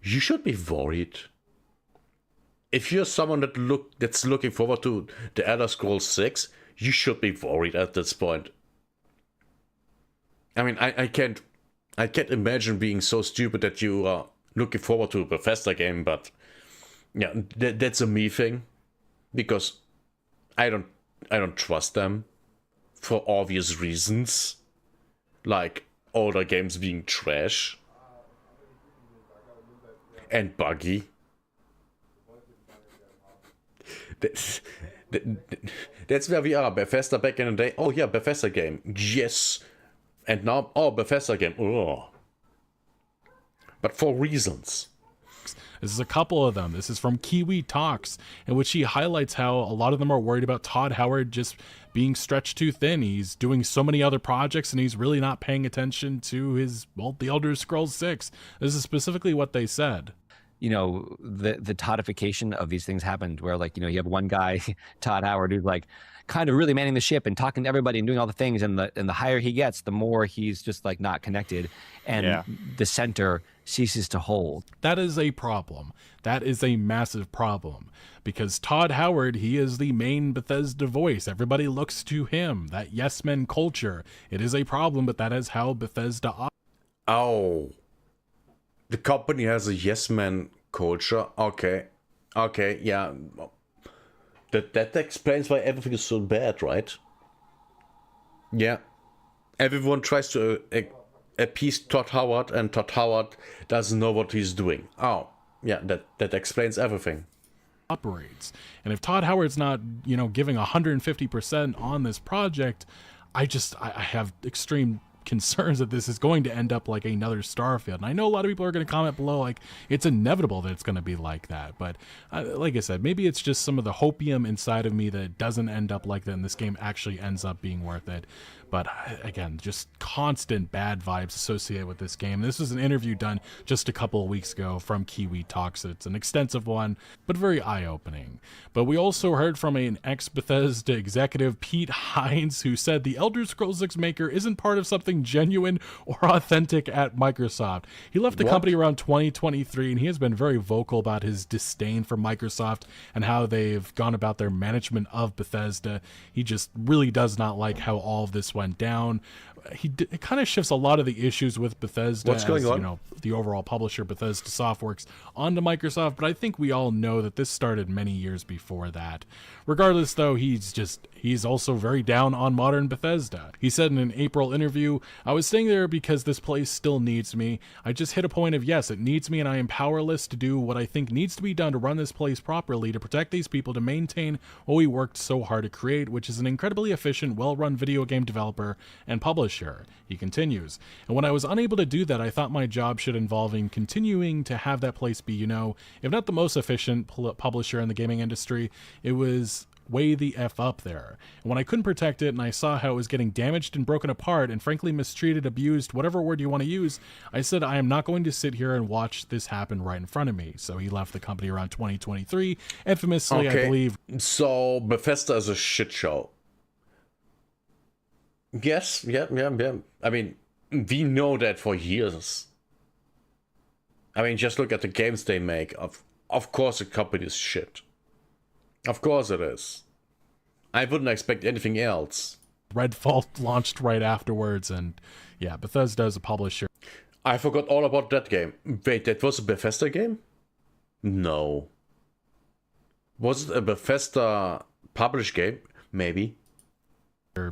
you should be worried. If you're someone that's looking forward to the Elder Scrolls 6, you should be worried at this point. I mean, I can't imagine being so stupid that you are looking forward to a Bethesda game, but yeah, that's a me thing, because I don't trust them for obvious reasons, like older games being trash and buggy. That's where we are. Bethesda back in the day. Oh yeah, Bethesda game. Yes. And now, oh, Bethesda game. Oh. But for reasons. This is a couple of them. This is from Kiwi Talks, in which he highlights how a lot of them are worried about Todd Howard just being stretched too thin. He's doing so many other projects, and he's really not paying attention to his, well, the Elder Scrolls 6. This is specifically what they said. You know, the Toddification of these things happened where, like, you know, you have one guy, Todd Howard, who's like kind of really manning the ship and talking to everybody and doing all the things, and the higher he gets, the more he's just like not connected, and the center ceases to hold. That is a problem. That is a massive problem, because Todd Howard, he is the main Bethesda voice. Everybody looks to him. That yes men culture, it is a problem, but that is how Bethesda operates. Oh, the company has a yes man culture. Okay, yeah. That explains why everything is so bad, right? Yeah. Everyone tries to appease Todd Howard, and Todd Howard doesn't know what he's doing. Oh, yeah, that explains everything. Operates. And if Todd Howard's not, you know, giving 150% on this project, I have extreme concerns that this is going to end up like another Starfield. And I know a lot of people are going to comment below like it's inevitable that it's going to be like that, but like I said, maybe it's just some of the hopium inside of me that it doesn't end up like that and this game actually ends up being worth it. But again, just constant bad vibes associated with this game. This was an interview done just a couple of weeks ago from Kiwi Talks. It's an extensive one, but very eye-opening. But we also heard from an ex-Bethesda executive, Pete Hines, who said the Elder Scrolls 6 maker isn't part of something genuine or authentic at Microsoft. He left the company around 2023, and he has been very vocal about his disdain for Microsoft and how they've gone about their management of Bethesda. He just really does not like how all of this went down. It kind of shifts a lot of the issues with Bethesda, what's going on? You know, the overall publisher, Bethesda Softworks, onto Microsoft, but I think we all know that this started many years before that. Regardless, though, he's also very down on modern Bethesda. He said in an April interview, "I was staying there because this place still needs me. I just hit a point of, yes, it needs me, and I am powerless to do what I think needs to be done to run this place properly, to protect these people, to maintain what we worked so hard to create, which is an incredibly efficient, well-run video game developer and publisher." He continues, "And when I was unable to do that, I thought my job should involve in continuing to have that place be, you know, if not the most efficient publisher in the gaming industry, it was way the F up there. And when I couldn't protect it and I saw how it was getting damaged and broken apart and frankly mistreated, abused, whatever word you want to use, I said I am not going to sit here and watch this happen right in front of me." So he left the company around 2023, infamously, I believe. So Bethesda is a shit show. Yes, yeah. I mean, we know that for years. I mean, just look at the games they make. Of course the company is shit. Of course it is. I wouldn't expect anything else. Redfall launched right afterwards, and yeah, Bethesda is a publisher. I forgot all about that game. Wait, that was a Bethesda game? No. Was it a Bethesda published game? Maybe.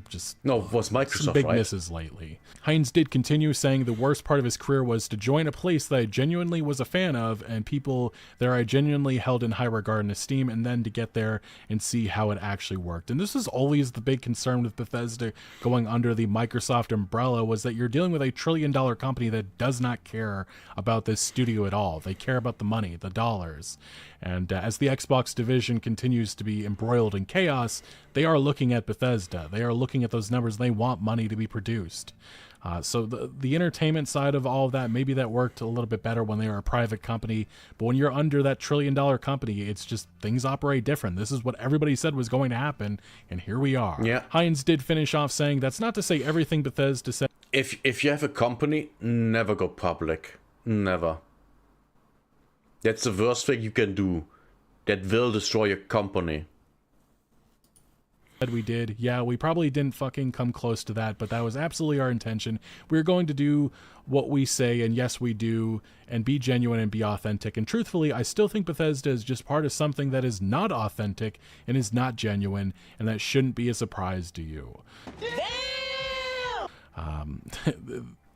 Just No, it was Microsoft, some big right? misses lately. Hines did continue saying the worst part of his career was to join a place that I genuinely was a fan of and people there I genuinely held in high regard and esteem, and then to get there and see how it actually worked. And this is always the big concern with Bethesda going under the Microsoft umbrella, was that you're dealing with a $1 trillion company that does not care about this studio at all. They care about the money, the dollars. And as the Xbox division continues to be embroiled in chaos, they are looking at Bethesda. They are looking at those numbers. They want money to be produced. So the entertainment side of all of that, maybe that worked a little bit better when they were a private company. But when you're under that $1 trillion company, it's just things operate different. This is what everybody said was going to happen, and here we are. Yeah. Hines did finish off saying that's not to say everything Bethesda said. If you have a company, never go public. Never. That's the worst thing you can do. That will destroy your company. We did. Yeah, we probably didn't fucking come close to that, but that was absolutely our intention. We're going to do what we say, and yes, we do, and be genuine and be authentic. And truthfully, I still think Bethesda is just part of something that is not authentic and is not genuine, and that shouldn't be a surprise to you.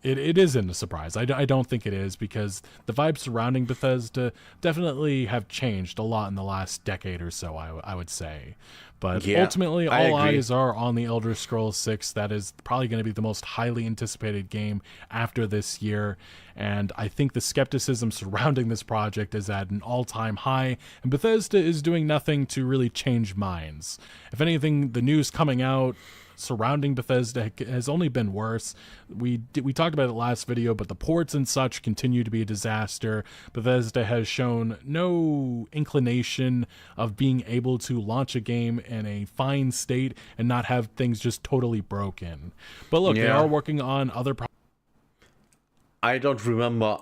It isn't a surprise. I don't think it is, because the vibes surrounding Bethesda definitely have changed a lot in the last decade or so, I would say. But yeah, ultimately, I all agree. eyes are on the Elder Scrolls 6. That is probably going to be the most highly anticipated game after this year. And I think the skepticism surrounding this project is at an all-time high, and Bethesda is doing nothing to really change minds. If anything, the news coming out surrounding Bethesda has only been worse. We talked about it last video, but the ports and such continue to be a disaster. Bethesda has shown no inclination of being able to launch a game in a fine state and not have things just totally broken. But look, they Yeah. are working on other I don't remember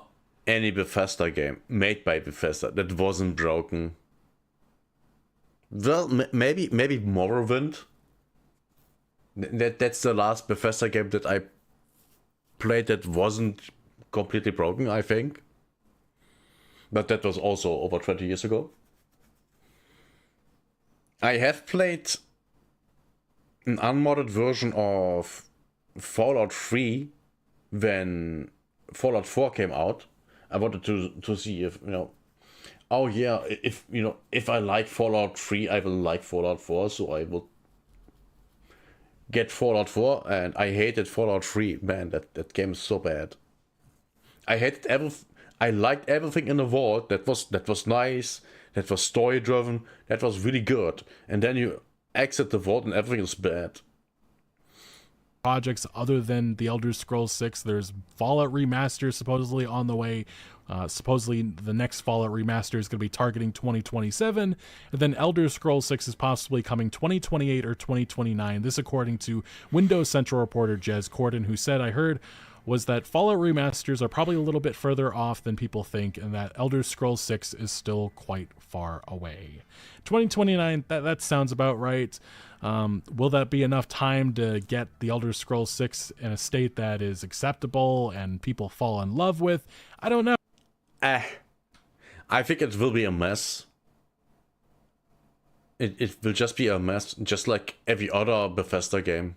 any Bethesda game made by Bethesda that wasn't broken. Well, maybe Morrowind. That's the last Bethesda game that I played that wasn't completely broken, I think. But that was also over 20 years ago. I have played an unmodded version of Fallout 3 when Fallout 4 came out. I wanted to see if, oh yeah, if I like Fallout 3, I will like Fallout 4, so I will get Fallout 4, and I hated Fallout 3. Man, that game is so bad. I liked everything in the vault. That was nice. That was story driven. That was really good. And then you exit the vault and everything is bad. projects other than the Elder Scrolls 6. There's Fallout Remaster supposedly on the way. Supposedly the next Fallout Remaster is going to be targeting 2027, and then Elder Scrolls 6 is possibly coming 2028 or 2029. This according to Windows Central reporter Jez Corden, who said, I heard was that Fallout remasters are probably a little bit further off than people think, and that Elder Scrolls 6 is still quite far away. 2029, that sounds about right. Will that be enough time to get the Elder Scrolls 6 in a state that is acceptable and people fall in love with? I don't know. I think it will be a mess. It will just be a mess, just like every other Bethesda game.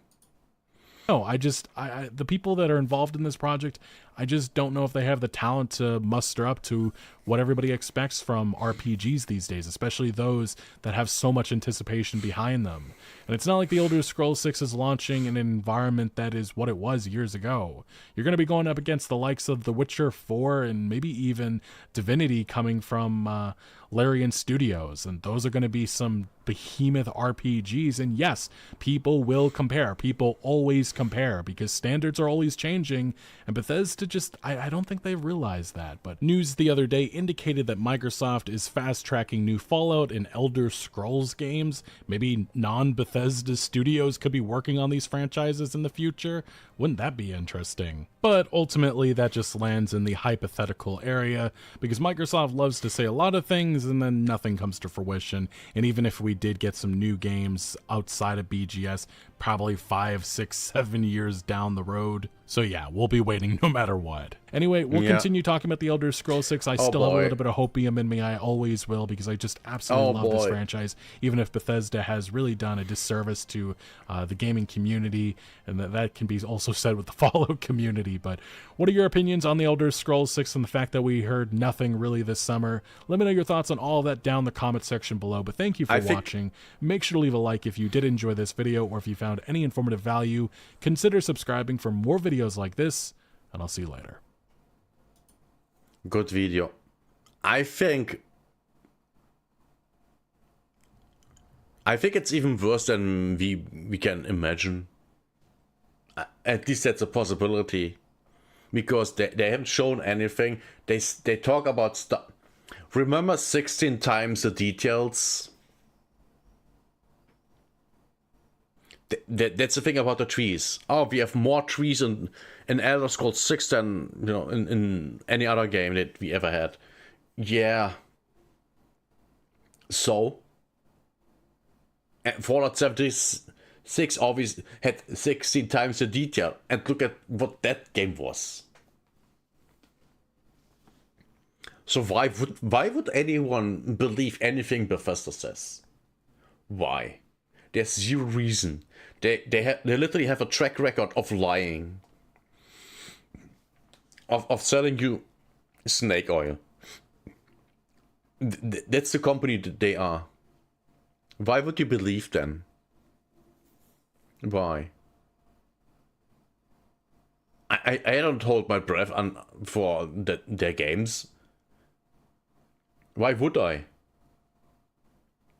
No, I the people that are involved in this project, I just don't know if they have the talent to muster up to what everybody expects from RPGs these days, especially those that have so much anticipation behind them. And it's not like the Elder Scrolls 6 is launching in an environment that is what it was years ago. You're going to be going up against the likes of The Witcher 4 and maybe even Divinity coming from Larian Studios, and those are going to be some behemoth RPGs. And yes, people will compare. People always compare because standards are always changing, and Bethesda just, I don't think they realize that. But news the other day indicated that Microsoft is fast-tracking new Fallout and Elder Scrolls games. Maybe non-Bethesda studios could be working on these franchises in the future. Wouldn't that be interesting? But ultimately, that just lands in the hypothetical area because Microsoft loves to say a lot of things and then nothing comes to fruition. And even if we did get some new games outside of BGS, probably 5, 6, 7 years down the road. So yeah, we'll be waiting no matter what. Anyway, we'll Yeah. continue talking about the Elder Scrolls 6. I still have a little bit of hopium in me. I always will, because I just absolutely love this franchise, even if Bethesda has really done a disservice to the gaming community, and that can be also said with the Fallout community. But what are your opinions on the Elder Scrolls 6 and the fact that we heard nothing really this summer? Let me know your thoughts on all of that down in the comment section below. But thank you for watching. Make sure to leave a like if you did enjoy this video, or if you found any informative value. Consider subscribing for more videos like this, and I'll see you later. Good video. I think it's even worse than we can imagine. At least that's a possibility, because they haven't shown anything. They talk about stuff. Remember 16 times the details. That's the thing about the trees. Oh, we have more trees in Elder Scrolls 6 than, you know, in any other game that we ever had. Yeah. So, Fallout 76 obviously had 16 times the detail, and look at what that game was. So why would anyone believe anything Bethesda says? Why? There's zero reason. They literally have a track record of lying, of selling you snake oil. That's the company that they are. Why would you believe them? Why? I don't hold my breath for their games. Why would I?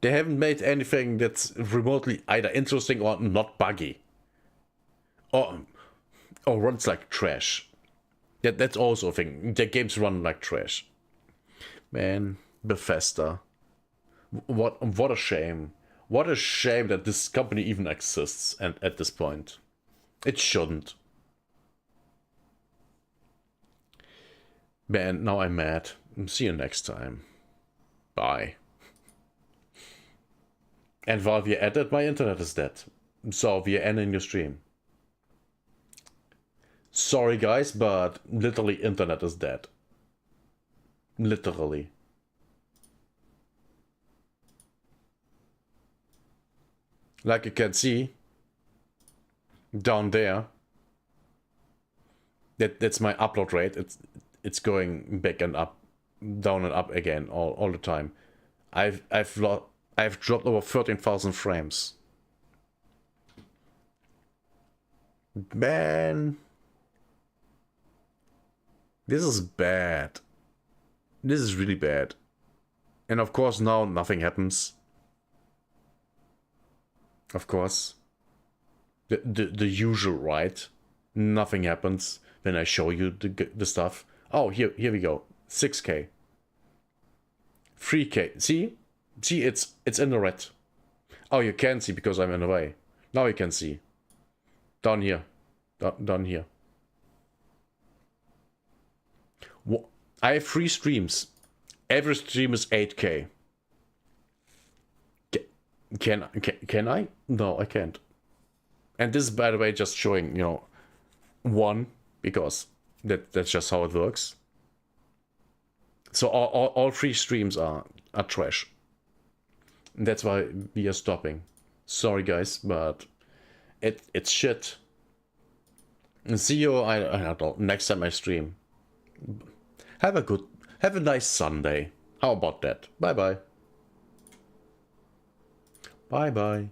They haven't made anything that's remotely either interesting or not buggy. Or runs like trash. That's also a thing. Their games run like trash. Man, Bethesda. What a shame. What a shame that this company even exists at this point. It shouldn't. Man, now I'm mad. See you next time. Bye. And while we're at it, my internet is dead. So we're ending your stream. Sorry guys, but literally internet is dead. Literally. Like you can see down there, that's my upload rate. It's going back and up, down and up again all the time. I've dropped over 13,000 frames. Man, this is bad. This is really bad. And of course now nothing happens. Of course. The usual, right? Nothing happens when I show you the stuff. Oh, here we go. 6K. 3K. See, it's in the red. Oh, you can't see because I'm in the way. Now you can see. Down here. Down here. I have 3 streams. Every stream is 8K. Can I? No, I can't. And this is, by the way, just showing, you know, 1, because that's just how it works. So all 3 streams are trash. And that's why we are stopping. Sorry guys, but it's shit. And see you, I don't know, next time I stream. Have a nice Sunday. How about that? Bye bye. Bye bye.